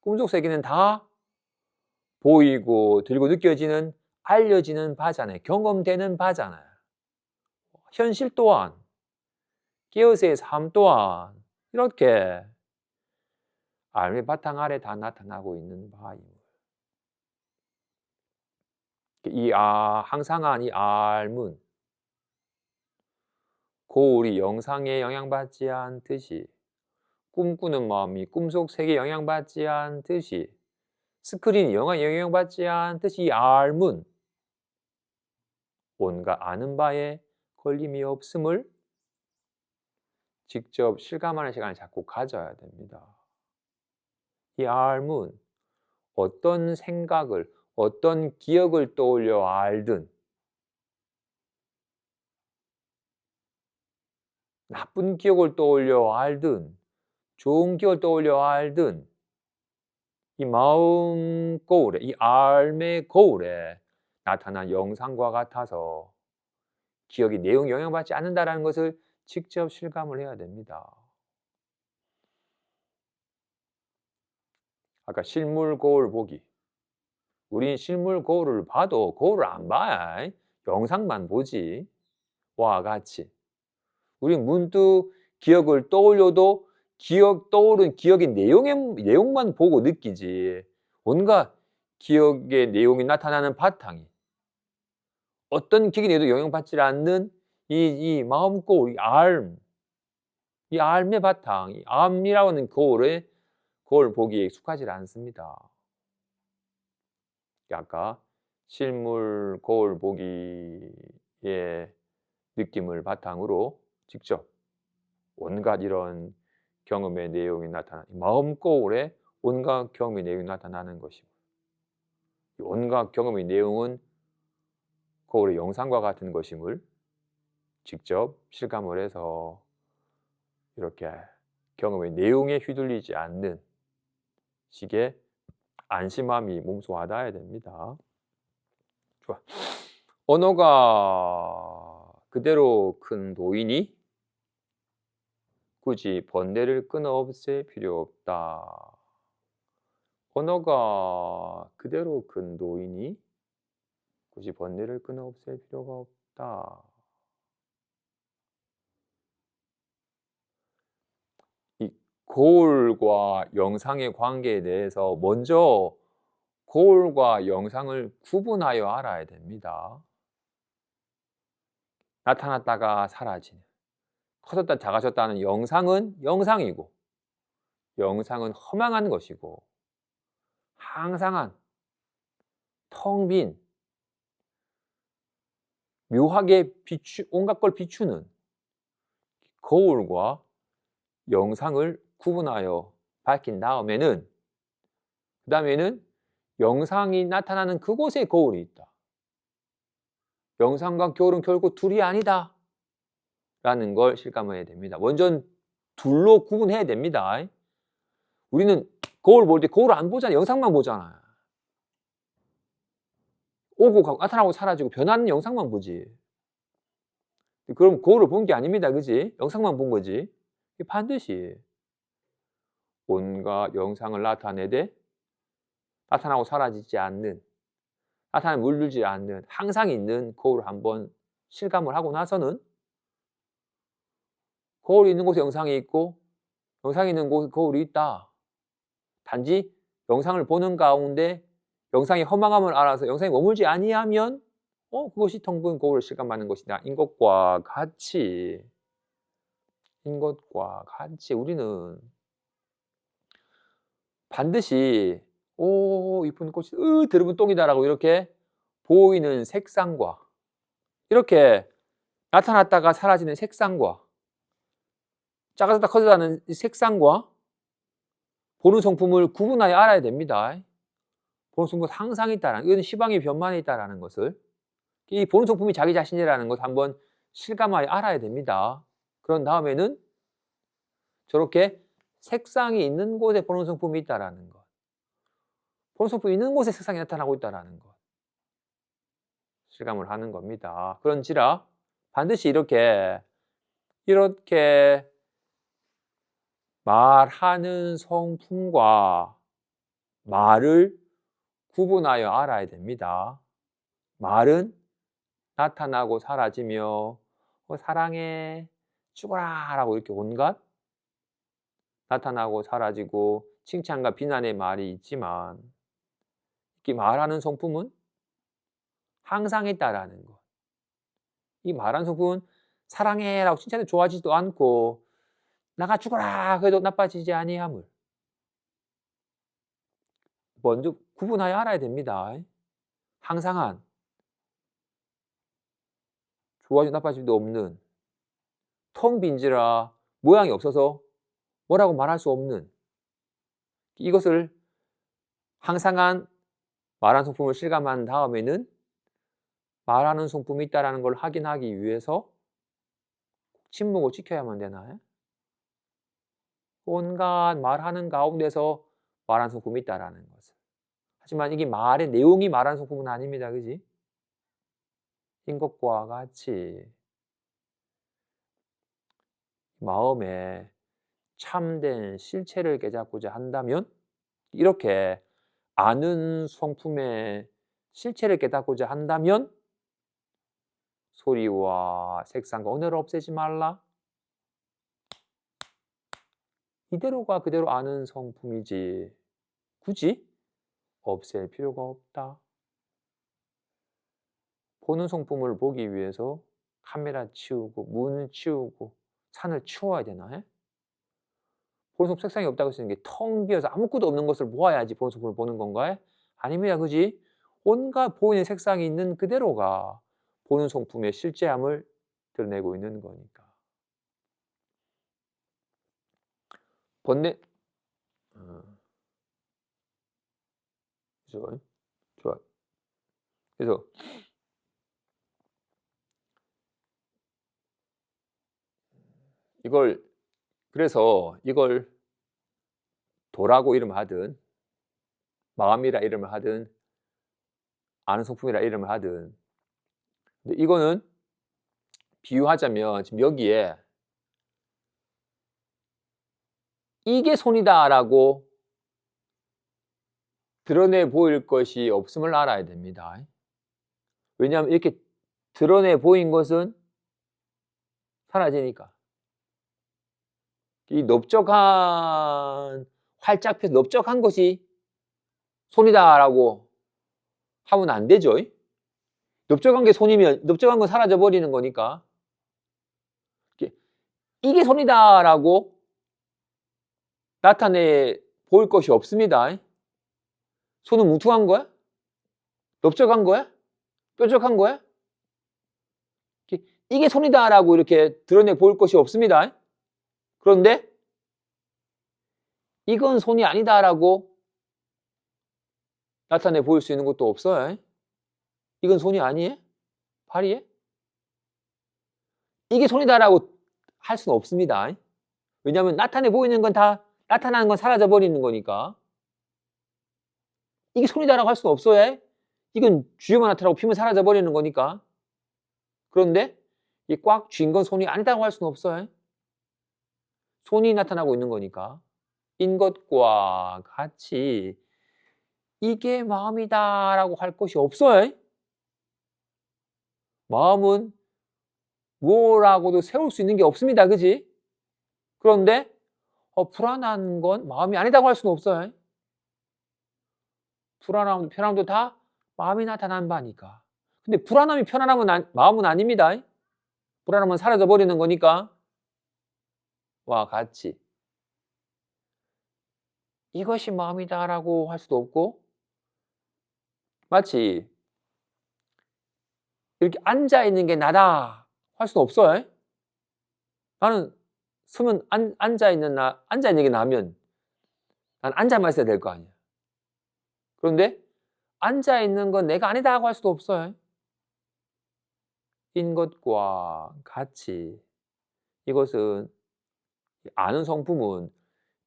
꿈속 세계는 다 보이고 들리고 느껴지는 알려지는 바잖아요. 경험되는 바잖아요. 현실 또한, 깨어서의 삶 또한 이렇게 알의 바탕 아래 다 나타나고 있는 바입니다. 항상한 이 알문, 거울이 영상에 영향받지 않듯이, 꿈꾸는 마음이 꿈속 세계에 영향받지 않듯이, 스크린이 영화에 영향받지 않듯이 이 알문, 온갖 아는 바에 걸림이 없음을 직접 실감하는 시간을 자꾸 가져야 됩니다. 이 알문, 어떤 생각을, 어떤 기억을 떠올려 알든, 나쁜 기억을 떠올려 알든, 좋은 기억을 떠올려 알든, 이 마음 거울에, 이 알의 거울에 나타난 영상과 같아서 기억이 내용 영향받지 않는다는 것을 직접 실감을 해야 됩니다. 아까 실물 거울 보기. 우린 실물 거울을 봐도 거울을 안 봐. 영상만 보지. 와 같이. 우린 문득 기억을 떠올려도 떠오른 기억의 내용만 보고 느끼지. 온갖 기억의 내용이 나타나는 바탕이 어떤 기억이 내도 영향받지 않는 이 마음 거울, 이 알의 바탕, 이 암이라고 하는 거울 보기에 익숙하지 않습니다. 아까 실물 거울 보기의 느낌을 바탕으로 직접 온갖 이런 경험의 내용이 마음 거울에 온갖 경험의 내용이 나타나는 것입니다. 온갖 경험의 내용은 거울의 영상과 같은 것임을 직접 실감을 해서 이렇게 경험의 내용에 휘둘리지 않는 식의 안심함이 몸소 와닿아야 됩니다. 좋아. 언어가 그대로 큰 노인이 굳이 번뇌를 끊어 없앨 필요 없다. 언어가 그대로 큰 노인이 굳이 번뇌를 끊어 없앨 필요가 없다. 이 거울과 영상의 관계에 대해서 먼저 거울과 영상을 구분하여 알아야 됩니다. 나타났다가 사라지는, 커졌다 작아졌다는 영상은 영상이고, 영상은 허망한 것이고, 항상한 텅 빈 묘하게 온갖 걸 비추는 거울과 영상을 구분하여 밝힌 다음에는, 그 다음에는 영상이 나타나는 그곳에 거울이 있다. 영상과 거울은 결국 둘이 아니다 라는 걸 실감해야 됩니다. 먼저 둘로 구분해야 됩니다. 우리는 거울 볼 때 거울을 안 보잖아요. 영상만 보잖아요. 오고 가고 나타나고 사라지고 변하는 영상만 보지. 그럼 거울을 본 게 아닙니다. 그지? 영상만 본 거지. 반드시 온갖 영상을 나타내되 나타나고 사라지지 않는, 나타나면 물들지 않는 항상 있는 거울을 한번 실감을 하고 나서는 거울이 있는 곳에 영상이 있고 영상이 있는 곳에 거울이 있다. 단지 영상을 보는 가운데 영상의 허망함을 알아서 영상이 머물지 아니하면 그것이 텅 빈 거울을 실감하는 것이다. 인 것과 같이 우리는 반드시 이쁜 꽃이 드러분 똥이다라고 이렇게 보이는 색상과 이렇게 나타났다가 사라지는 색상과 작아졌다 커졌다는 색상과 보는 성품을 구분하여 알아야 됩니다. 보는 성품은 항상 있다라는, 이건 시방의 변만에 있다라는 것을, 이 보는 성품이 자기 자신이라는 것을 한번 실감하여 알아야 됩니다. 그런 다음에는 저렇게 색상이 있는 곳에 보는 성품이 있다라는 것, 보는 성품이 있는 곳에 색상이 나타나고 있다라는 것 실감을 하는 겁니다. 그런지라 반드시 이렇게 말하는 성품과 말을 구분하여 알아야 됩니다. 말은 나타나고 사라지며 사랑해, 죽어라 라고 이렇게 온갖 나타나고 사라지고 칭찬과 비난의 말이 있지만 이 말하는 성품은 항상 있다라는 것. 이 말하는 성품은 사랑해 라고 칭찬해도 좋아하지도 않고 나가 죽어라 그래도 나빠지지 아니함을 먼저 구분하여 알아야 됩니다. 항상한 좋아지고 나빠지도 없는 텅 빈지라 모양이 없어서 뭐라고 말할 수 없는 이것을 항상한 말하는 성품을 실감한 다음에는 말하는 성품이 있다는 걸 확인하기 위해서 침묵을 지켜야만 되나요? 온갖 말하는 가운데서 말하는 성품이 있다는 것을. 하지만 이게 말의 내용이 말하는 성품은 아닙니다. 그지? 인 것과 같이 마음에 참된 실체를 깨닫고자 한다면 이렇게 아는 성품의 실체를 깨닫고자 한다면 소리와 색상과 언어를 없애지 말라. 이대로가 그대로 아는 성품이지 굳이 없앨 필요가 없다. 보는 성품을 보기 위해서 카메라 치우고 문을 치우고 산을 치워야 되나? 보는 성품 색상이 없다고 쓰는 게 텅 비어서 아무것도 없는 것을 모아야지 보는 성품을 보는 건가? 아닙니다. 그지? 온갖 보이는 색상이 있는 그대로가 보는 성품의 실제함을 드러내고 있는 거니까. 번뇌 그죠? 좋아. 그래서 이걸 도라고 이름을 하든 마음이라 이름을 하든 아는 성품이라 이름을 하든 근데 이거는 비유하자면 지금 여기에 이게 손이다 라고 드러내 보일 것이 없음을 알아야 됩니다. 왜냐하면 이렇게 드러내 보인 것은 사라지니까. 이 넓적한 활짝 펴서 넓적한 것이 손이다 라고 하면 안 되죠. 넓적한 게 손이면 넓적한 건 사라져 버리는 거니까 이게 손이다 라고 나타내 보일 것이 없습니다. 손은 뭉퉁한 거야? 넓적한 거야? 뾰족한 거야? 이게 손이다 라고 이렇게 드러내 보일 것이 없습니다. 그런데 이건 손이 아니다 라고 나타내 보일 수 있는 것도 없어요. 이건 손이 아니에요? 발이에요? 이게 손이다 라고 할 수는 없습니다. 왜냐하면 나타내 보이는 건 다 나타나는 건 사라져 버리는 거니까 이게 손이다 라고 할 수는 없어요. 이건 쥐어만 나타나고 피면 사라져 버리는 거니까. 그런데 이 꽉 쥔 건 손이 아니다고 할 수는 없어요. 손이 나타나고 있는 거니까. 인 것과 같이 이게 마음이다 라고 할 것이 없어요. 마음은 뭐라고도 세울 수 있는 게 없습니다. 그지? 그런데 불안한 건 마음이 아니다고 할 수는 없어요. 불안함도 편함도 다 마음이 나타난 바니까. 근데 불안함이 편안함은 마음은 아닙니다. 불안함은 사라져 버리는 거니까. 와 같이 이것이 마음이다 라고 할 수도 없고 마치 이렇게 앉아있는 게 나다 할 수는 없어요. 나는 서면 앉아있는 게 나면 난 앉아만 있어야 될 거 아니야. 그런데 앉아있는 건 내가 아니다 하고 할 수도 없어요. 인 것과 같이 이것은 아는 성품은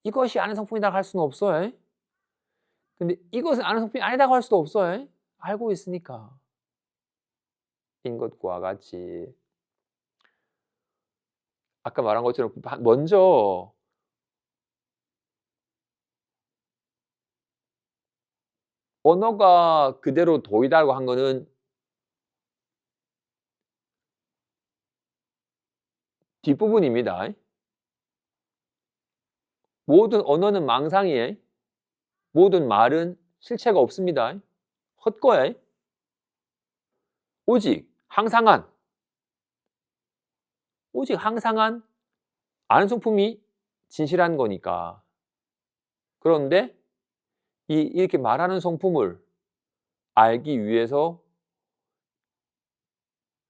이것이 아는 성품이다 할 수는 없어요. 근데 이것은 아는 성품이 아니다고 할 수도 없어요. 알고 있으니까. 인 것과 같이 아까 말한 것처럼 먼저 언어가 그대로 도이다고 한 거는 뒷부분입니다. 모든 언어는 망상이에요. 모든 말은 실체가 없습니다. 헛거예요. 오직 항상한 아는 성품이 진실한 거니까. 그런데 이렇게 말하는 성품을 알기 위해서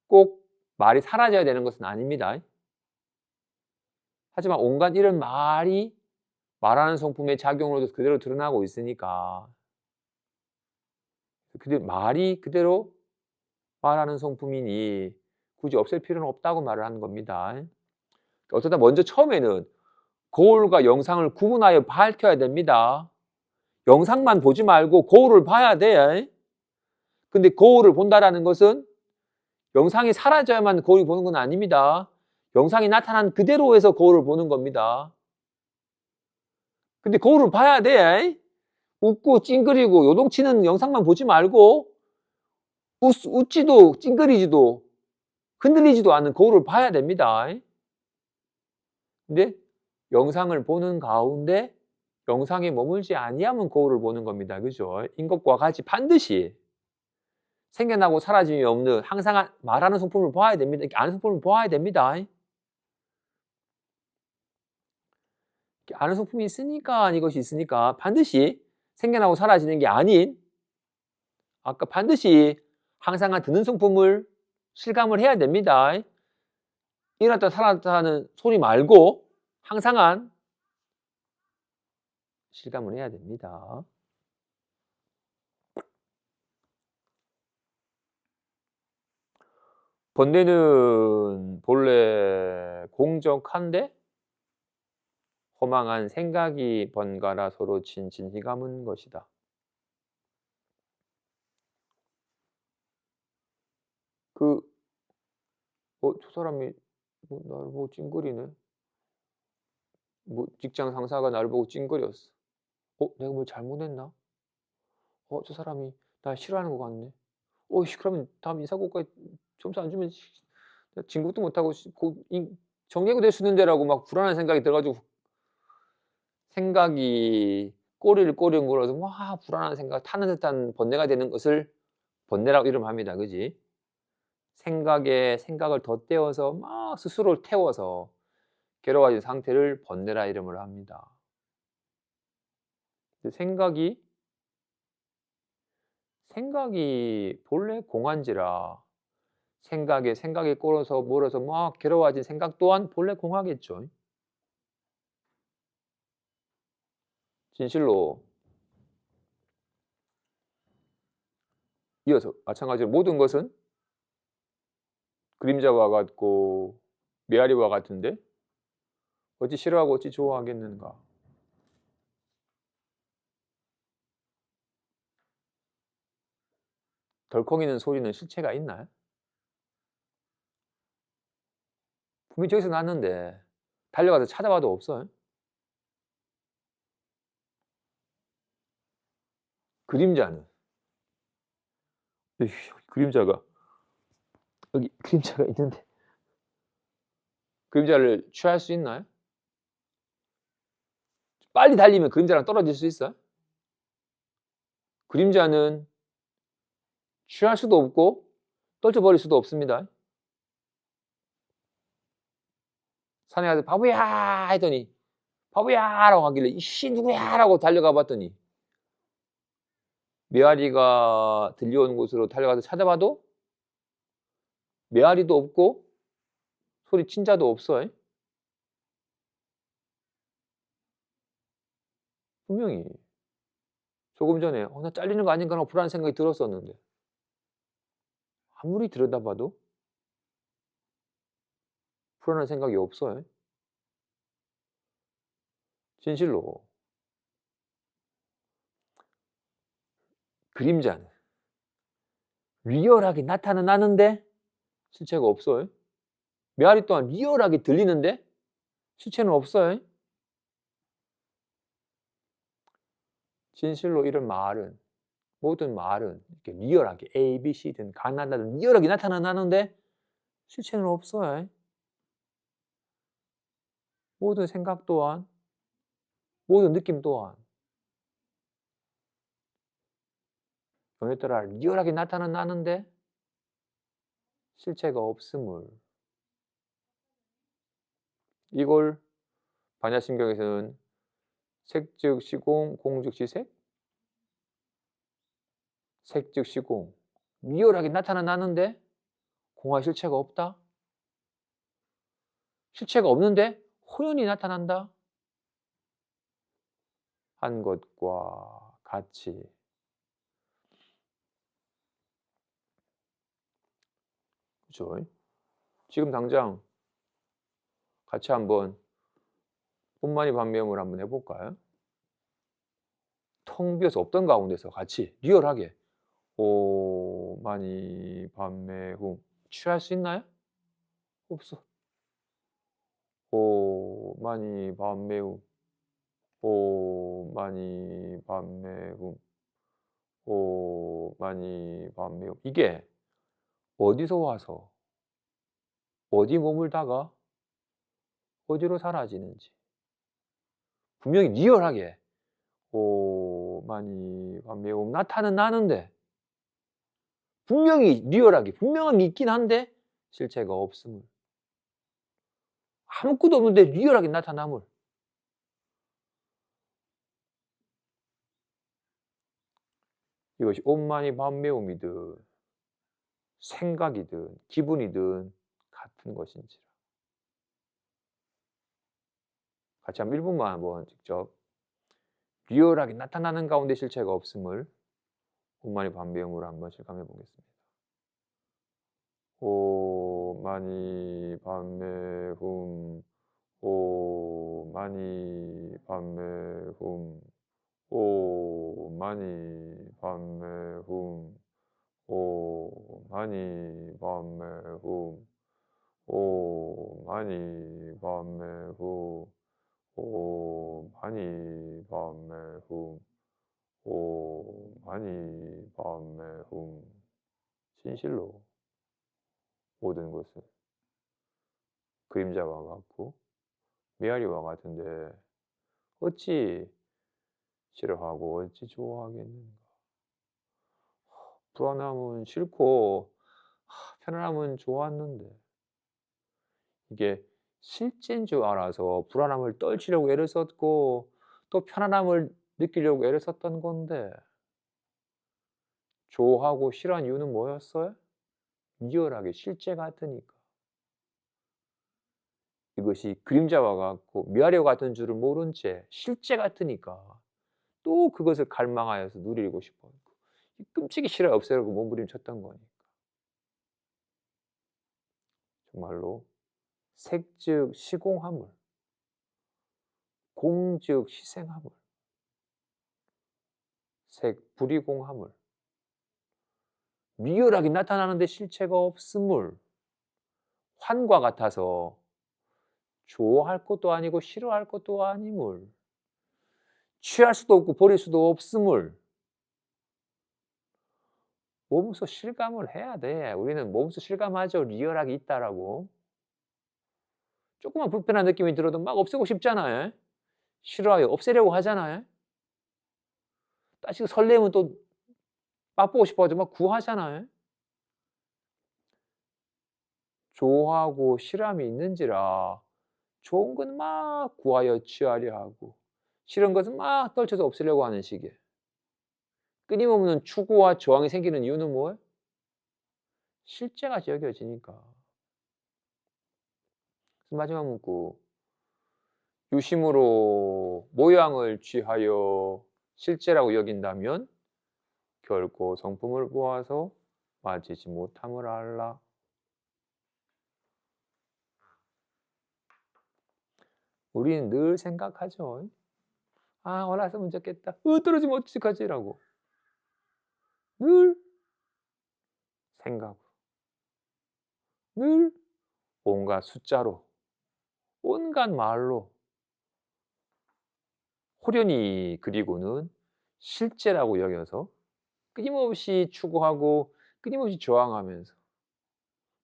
꼭 말이 사라져야 되는 것은 아닙니다. 하지만 온갖 이런 말이 말하는 성품의 작용으로도 그대로 드러나고 있으니까 말이 그대로 말하는 성품이니 굳이 없앨 필요는 없다고 말을 하는 겁니다. 어쩌다 먼저 처음에는 거울과 영상을 구분하여 밝혀야 됩니다. 영상만 보지 말고 거울을 봐야 돼. 근데 거울을 본다라는 것은 영상이 사라져야만 거울을 보는 건 아닙니다. 영상이 나타난 그대로 해서 거울을 보는 겁니다. 근데 거울을 봐야 돼. 웃고 찡그리고 요동치는 영상만 보지 말고 웃지도 찡그리지도 흔들리지도 않는 거울을 봐야 됩니다. 근데 영상을 보는 가운데 영상에 머물지 아니하면 거울을 보는 겁니다. 그죠? 인것과 같이 반드시 생겨나고 사라짐이 없는 항상 말하는 성품을 보아야 됩니다. 아는 성품을 보아야 됩니다. 아는 성품이 있으니까 이것이 있으니까 반드시 생겨나고 사라지는 게 아닌 아까 반드시 항상 듣는 성품을 실감을 해야 됩니다. 일어났다 살았다는 소리 말고 항상한 실감을 해야 됩니다. 번뇌는 본래 공적한데 허망한 생각이 번갈아 서로 진진히 감은 것이다. 저 사람이 나를 보고 찡그리네. 직장 상사가 나를 보고 찡그렸어. 내가 뭘 잘못했나? 저 사람이 날 싫어하는 것 같네. 그러면 다음 인사고과에 점수 안 주면 진급도 못하고 정예고 될 수 있는데라고 막 불안한 생각이 들어가지고 생각이 꼬리를 물어서 막 불안한 생각, 타는 듯한 번뇌가 되는 것을 번뇌라고 이름합니다. 그지? 생각에 생각을 덧대어서 막 스스로를 태워서 괴로워진 상태를 번뇌라 이름을 합니다. 생각이 본래 공한지라 생각에 꼬여서 몰아서 막 괴로워진 생각 또한 본래 공하겠죠. 진실로 이어서 마찬가지로 모든 것은 그림자와 같고 메아리와 같은데 어찌 싫어하고 어찌 좋아하겠는가. 덜컹이는 소리는 실체가 있나요? 분명히 저기서 났는데 달려가서 찾아봐도 없어요. 그림자는 그림자가 여기 그림자가 있는데 그림자를 취할 수 있나요? 빨리 달리면 그림자랑 떨어질 수 있어요? 그림자는 취할 수도 없고 떨쳐버릴 수도 없습니다. 산에 가서 바보야 했더니 바보야 라고 하길래 이씨 누구야 라고 달려가 봤더니 메아리가 들려오는 곳으로 달려가서 찾아봐도 메아리도 없고 소리 친자도 없어요. 분명히 조금 전에 나 잘리는 거 아닌가 하고 불안한 생각이 들었었는데 아무리 들여다봐도 불안한 생각이 없어요. 진실로 그림자는 리얼하게 나타나는데 실체가 없어요. 메아리 또한 리얼하게 들리는데 실체는 없어요. 진실로 이런 말은 모든 말은 이렇게 리얼하게 A, B, C든 가나다든 리얼하게 나타나는데 실체는 없어요. 모든 생각 또한, 모든 느낌 또한 오늘따라 리얼하게 나타나는데 실체가 없음을. 이걸 반야심경에서는 색 즉 시공, 공 즉 시색? 색 즉 시공. 리얼하게 나타나는데 공화 실체가 없다? 실체가 없는데 호연이 나타난다? 한 것과 같이. 그죠? 지금 당장 같이 한번 홈마니 반매음을 한번 해볼까요? 텅 비어서 없던 가운데서 같이 리얼하게 오마니 밤매움. 취할 수 있나요? 없어. 오마니 밤매움. 오마니 밤매움. 오마니 밤매움. 이게 어디서 와서 어디 머물다가 어디로 사라지는지 분명히 리얼하게 오마니 밤매움 나타나는데 분명히 리얼하게 분명함이 있긴 한데 실체가 없음을. 아무것도 없는데 리얼하게 나타남을. 이것이 오마니 밤매움이든 생각이든 기분이든 같은 것인지라. 같이 한번 1분만 한번 직접 리얼하게 나타나는 가운데 실체가 없음을 오마니 밤매움으로 한번 실감해 보겠습니다. 오마니 밤매움. 오마니 밤매움. 오마니 밤매움. 오마니 밤매움. 오마니 밤매움. 오마니 밤매움. 오마니 밤매움. 진실로 모든 것은 그림자와 같고 메아리와 같은데 어찌 싫어하고 어찌 좋아하겠는가. 불안함은 싫고 편안함은 좋았는데 이게 실제인 줄 알아서 불안함을 떨치려고 애를 썼고 또 편안함을 느끼려고 애를 썼던 건데 좋아하고 싫어한 이유는 뭐였어요? 리얼하게 실제 같으니까. 이것이 그림자와 같고 미아리와 같은 줄을 모른 채 실제 같으니까 또 그것을 갈망하여서 누리고 싶어 했고 끔찍이 싫어 없애려고 몸부림쳤던 거니까. 정말로 색즉 시공함을, 공즉 희생함을, 색 불이공함을, 리얼하게 나타나는데 실체가 없음을, 환과 같아서 좋아할 것도 아니고 싫어할 것도 아님을, 취할 수도 없고 버릴 수도 없음을 몸소 실감을 해야 돼. 우리는 몸소 실감하죠. 리얼하게 있다라고. 조금만 불편한 느낌이 들어도 막 없애고 싶잖아요. 싫어요. 없애려고 하잖아요. 다시 설레면 또 맛보고 싶어가지고 막 구하잖아요. 좋아하고 싫어함이 있는지라 좋은 건 막 구하여 취하려 하고 싫은 것은 막 떨쳐서 없애려고 하는 식이에요. 끊임없는 추구와 저항이 생기는 이유는 뭐예요? 실제같이 여겨지니까. 마지막 문구. 유심으로 모양을 취하여 실제라고 여긴다면 결코 성품을 보아서 맞이지 못함을 알라. 우리는 늘 생각하죠. 아, 올라왔으면 좋겠다. 떨어지면 어떡하지라고. 늘 생각. 늘 온갖 숫자로, 온갖 말로 호련히 그리고는 실제라고 여겨서 끊임없이 추구하고 끊임없이 저항하면서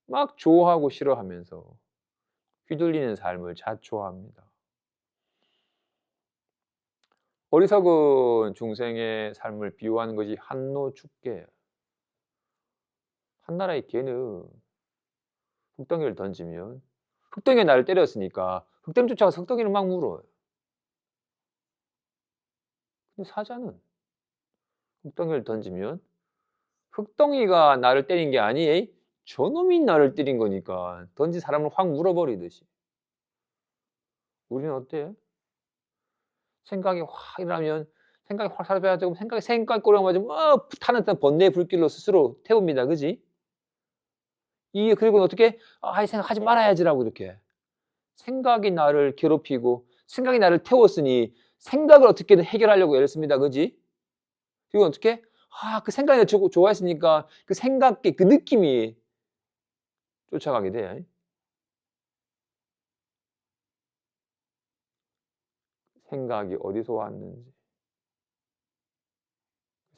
막 좋아하고 싫어하면서 휘둘리는 삶을 자초합니다. 어리석은 중생의 삶을 비유하는 것이 한노축계예요. 한나라의 개는 흙덩이를 던지면 흙덩이에 나를 때렸으니까 흙덩이 쫓아가서 흙덩이를 막 물어요. 근데 사자는 흙덩이를 던지면 흙덩이가 나를 때린 게 아니에요. 저놈이 나를 때린 거니까 던진 사람을 확 물어버리듯이. 우리는 어때요? 생각이 확 일어나면 생각이 확 사라져가지고 생각이 꼬리가 맞으면 타는 듯한 번뇌의 불길로 스스로 태웁니다. 그지? 그리고 어떻게? 이 생각하지 말아야지라고 이렇게. 생각이 나를 괴롭히고 생각이 나를 태웠으니 생각을 어떻게든 해결하려고 애를 씁니다. 그지? 그리고 어떻게? 그 생각이 좋아했으니까 그 생각의 그 느낌이 쫓아가게 돼. 생각이 어디서 왔는지,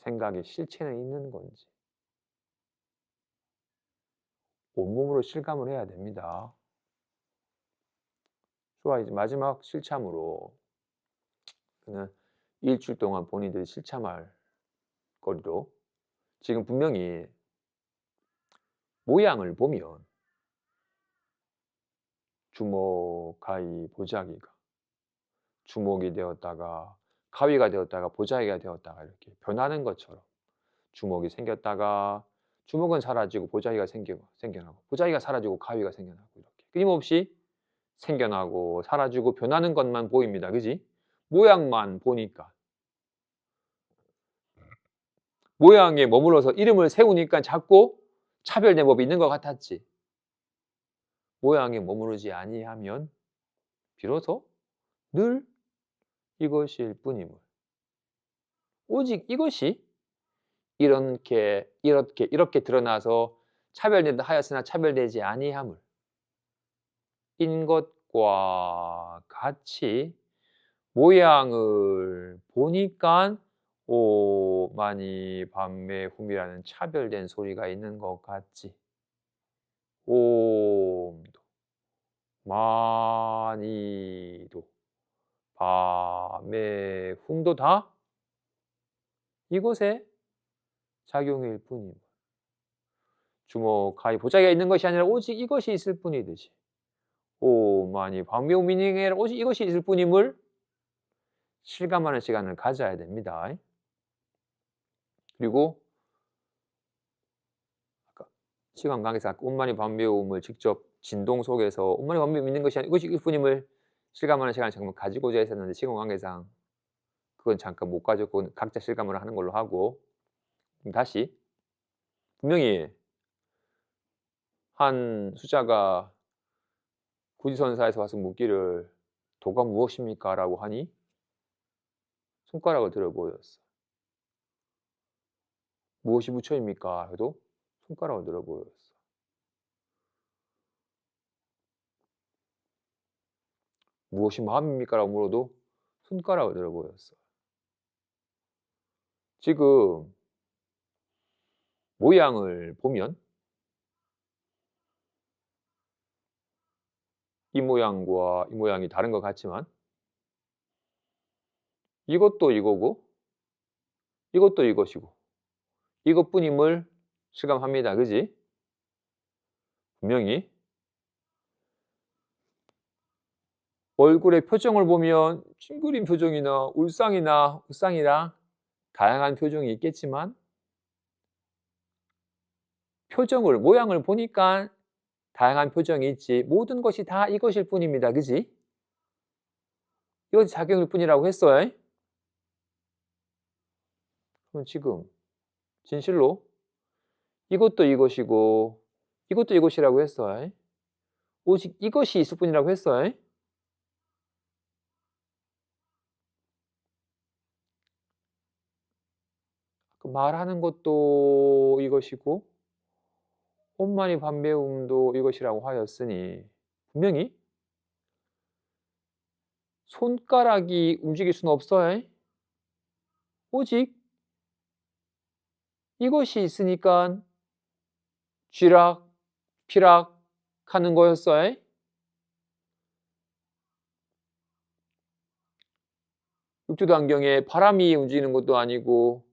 생각의 실체는 있는 건지 온몸으로 실감을 해야 됩니다. 좋아, 이제 마지막 실참으로 그는 일주일 동안 본인들이 실참할 거리로 지금 분명히 모양을 보면 주먹, 가위, 보자기가 주먹이 되었다가 가위가 되었다가 보자기가 되었다가 이렇게 변하는 것처럼 주먹이 생겼다가 주먹은 사라지고 보자기가 생겨나고 보자기가 사라지고 가위가 생겨나고 이렇게 끊임없이 생겨나고 사라지고 변하는 것만 보입니다. 그지? 모양만 보니까. 모양에 머물러서 이름을 세우니까 자꾸 차별된 법이 있는 것 같았지. 모양에 머무르지 아니하면 비로소 늘 이것일 뿐임을. 오직 이것이 이렇게 드러나서 차별된다 하였으나 차별되지 아니함을 인 것과 같이 모양을 보니까 오마니 밤매 hum이라는 차별된 소리가 있는 것 같지. 옴도 마니도 밤매 hum도 다 이것의 작용일 뿐임. 주먹, 가위, 보자기가 있는 것이 아니라 오직 이것이 있을 뿐이듯이 오마니 밤매 hum이 아니라 오직 이것이 있을 뿐임을 실감하는 시간을 가져야 됩니다. 그리고 아까 시간 관계상 온만이 밤배움을 직접 진동 속에서 온만이 밤배움 있는 것이 아니라 이것이 일뿐임을 실감하는 시간을 잠깐 가지고자 했었는데 시간 관계상 그건 잠깐 못 가졌고 각자 실감을 하는 걸로 하고 다시 분명히 한 수자가 구지선사에서 와서 묻기를 도가 무엇입니까? 라고 하니 손가락을 들어 보였어. 무엇이 부처입니까? 해도 손가락을 들어 보였어. 무엇이 마음입니까? 라고 물어도 손가락을 들어 보였어. 지금 모양을 보면 이 모양과 이 모양이 다른 것 같지만 이것도 이거고 이것도 이것이고 이것뿐임을 실감합니다. 그지? 분명히 얼굴의 표정을 보면 찡그린 표정이나 울상이나 웃상이나 다양한 표정이 있겠지만 모양을 보니까 다양한 표정이 있지 모든 것이 다 이것일 뿐입니다. 그지? 이것이 작용일 뿐이라고 했어요. 그럼 지금 진실로 이것도 이것이고 이것도 이것이라고 했어요. 오직 이것이 있을 뿐이라고 했어요. 말하는 것도 이것이고 온만이 밤배움도 이것이라고 하였으니 분명히 손가락이 움직일 수는 없어요. 오직 이것이 있으니까 쥐락, 피락 하는 거였어요. 육조단경에 바람이 움직이는 것도 아니고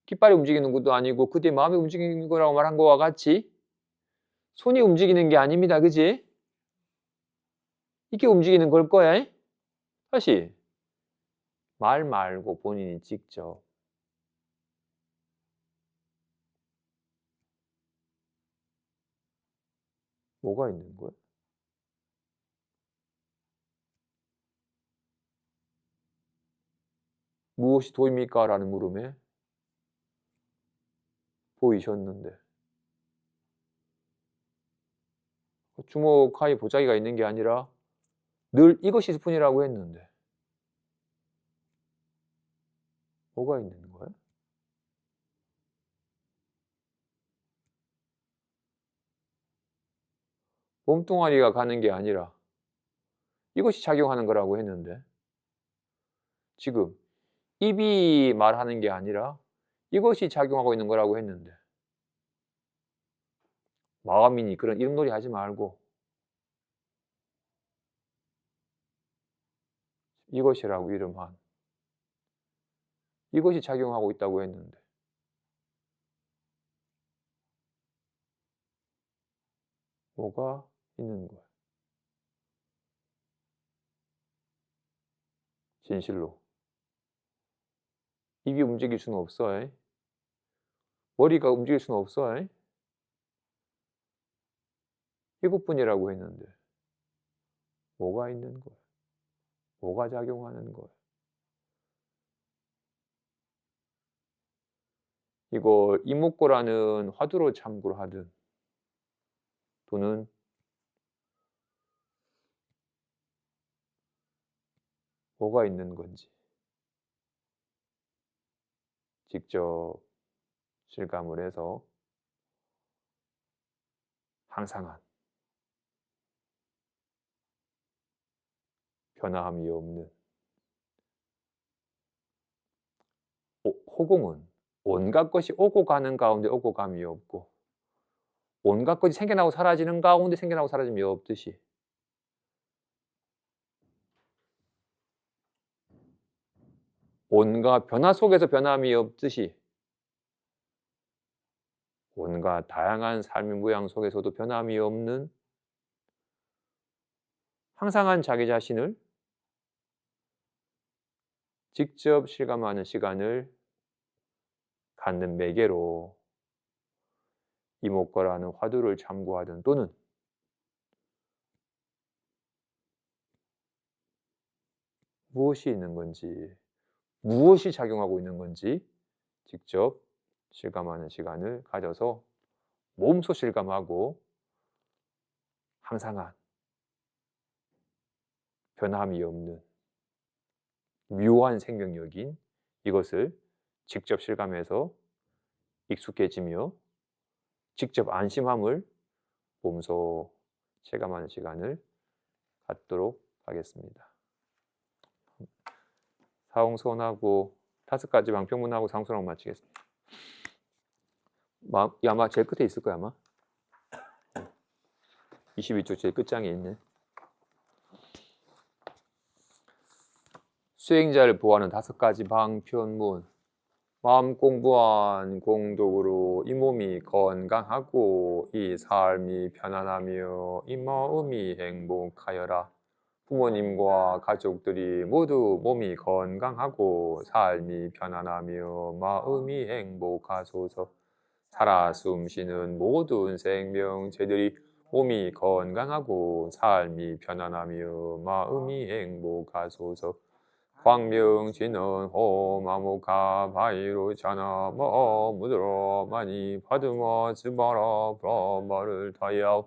깃발이 움직이는 것도 아니고 그대 마음이 움직이는 거라고 말한 거와 같이 손이 움직이는 게 아닙니다. 그지? 이게 움직이는 걸 거야. 다시 말 말고 본인이 직접 뭐가 있는 거야? 무엇이 도입니까? 라는 물음에 보이셨는데 주먹하에 보자기가 있는 게 아니라 늘 이것이 스푼이라고 했는데 뭐가 있는 거야? 몸뚱아리가 가는 게 아니라 이것이 작용하는 거라고 했는데 지금 입이 말하는 게 아니라 이것이 작용하고 있는 거라고 했는데 마음이니 그런 이름놀이 하지 말고 이것이라고 이름한 이것이 작용하고 있다고 했는데 뭐가 있는 거야? 진실로 입이 움직일 수는 없어. 머리가 움직일 수는 없어. 이것뿐이라고 했는데 뭐가 있는 거야? 뭐가 작용하는 거야? 이걸 이목구라는 화두로 참고를 하든 또는 뭐가 있는 건지 직접 실감을 해서 항상한 변함이 없는 호공은 온갖 것이 오고 가는 가운데 오고 감이 없고 온갖 것이 생겨나고 사라지는 가운데 생겨나고 사라짐이 없듯이 온갖 변화 속에서 변함이 없듯이 온갖 다양한 삶의 모양 속에서도 변함이 없는 항상한 자기 자신을 직접 실감하는 시간을 갖는 매개로 이목구라는 화두를 참고하든 또는 무엇이 있는 건지 무엇이 작용하고 있는 건지 직접 실감하는 시간을 가져서 몸소 실감하고 항상한 변함이 없는 묘한 생명력인 이것을 직접 실감해서 익숙해지며 직접 안심함을 몸소 체감하는 시간을 갖도록 하겠습니다. 사홍선하고 5가지 방평문하고 상수랑 마치겠습니다. 아마 제일 끝에 있을 거야 아마. 22쪽 제일 끝장에 있네. 수행자를 보호하는 5가지 방편문. 마음 공부한 공덕으로 이 몸이 건강하고 이 삶이 편안하며 이 마음이 행복하여라. 부모님과 가족들이 모두 몸이 건강하고 삶이 편안하며 마음이 행복하소서. 살아 숨쉬는 모든 생명체들이 몸이 건강하고 삶이 편안하며 마음이 행복하소서. 광명진은 홈아무카 바이로 자나 머무드러 많이 받으마 즈바라 브라마를 타야오.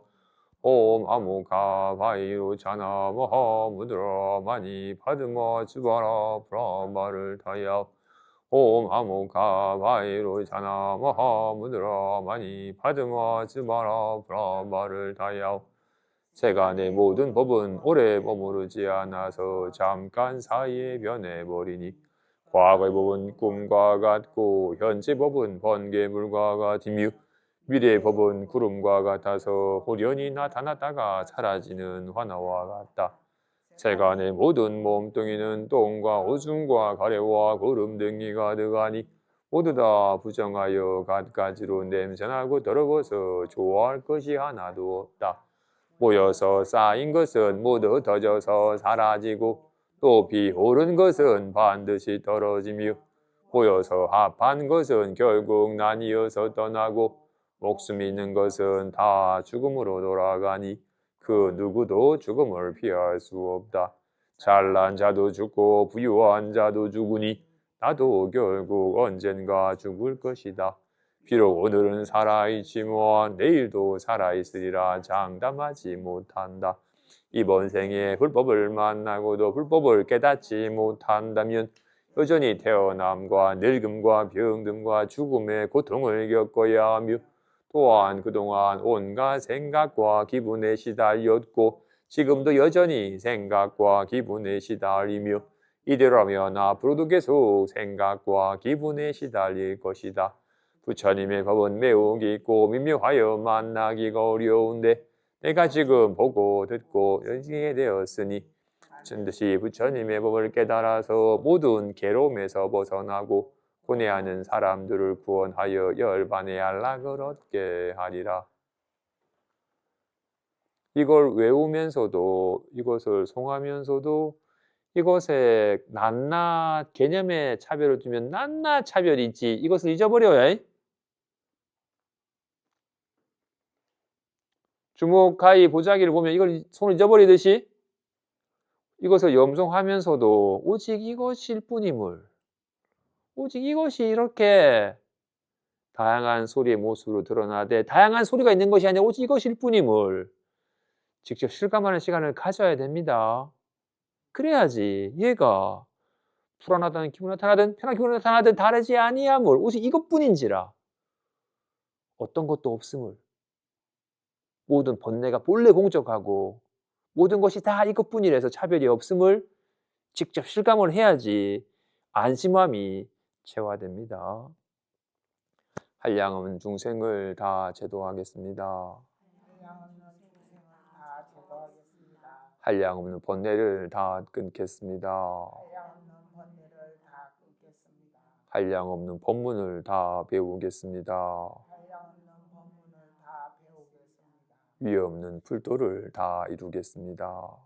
홈아무카 바이로 자나 머무드러 많이 받으마 즈바라 브라마를 타야오. 홈아무카 바이로 자나 머무드러 많이 받으마 즈바라 브라마를 타야오. 세간의 모든 법은 오래 머무르지 않아서 잠깐 사이에 변해버리니 과거의 법은 꿈과 같고 현재 법은 번개물과 같으며 미래의 법은 구름과 같아서 호련히 나타났다가 사라지는 환화와 같다. 세간의 모든 몸뚱이는 똥과 오줌과 가래와 구름 등이 가득하니 모두 다 부정하여 갖가지로 냄새나고 더러워서 좋아할 것이 하나도 없다. 모여서 쌓인 것은 모두 흩어져서 사라지고 또 비오른 것은 반드시 떨어지며 모여서 합한 것은 결국 나뉘어서 떠나고 목숨 있는 것은 다 죽음으로 돌아가니 그 누구도 죽음을 피할 수 없다. 잘난 자도 죽고 부유한 자도 죽으니 나도 결국 언젠가 죽을 것이다. 비록 오늘은 살아있지만 내일도 살아있으리라 장담하지 못한다. 이번 생에 불법을 만나고도 불법을 깨닫지 못한다면 여전히 태어남과 늙음과 병듦과 죽음의 고통을 겪어야 하며 또한 그동안 온갖 생각과 기분에 시달렸고 지금도 여전히 생각과 기분에 시달리며 이대로라면 앞으로도 계속 생각과 기분에 시달릴 것이다. 부처님의 법은 매우 깊고 미묘하여 만나기가 어려운데 내가 지금 보고 듣고 연식하게 되었으니 반드시 부처님의 법을 깨달아서 모든 괴로움에서 벗어나고 고뇌하는 사람들을 구원하여 열반의 안락을 얻게 하리라. 이걸 외우면서도 이것을 송하면서도 이것에 낱낱 개념의 차별을 두면 낱낱 차별이 있지 이것을 잊어버려요. 주목, 가위, 보자기를 보면 이걸 손을 잊어버리듯이 이것을 염송하면서도 오직 이것일 뿐임을 오직 이것이 이렇게 다양한 소리의 모습으로 드러나되 다양한 소리가 있는 것이 아니라 오직 이것일 뿐임을 직접 실감하는 시간을 가져야 됩니다. 그래야지 얘가 불안하다는 기분이 나타나든 편한 기분이 나타나든 다르지 아니함을 오직 이것뿐인지라 어떤 것도 없음을 모든 번뇌가 본래 공적하고 모든 것이 다 이것뿐이라서 차별이 없음을 직접 실감을 해야지 안심함이 체화됩니다. 한량 없는 중생을 다 제도하겠습니다. 한량 없는 번뇌를 다 끊겠습니다. 한량 없는 법문을 다 배우겠습니다. 위 없는 불도를 다 이루겠습니다.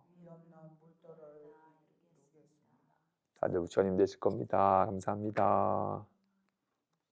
다들 부처님 되실 겁니다. 감사합니다.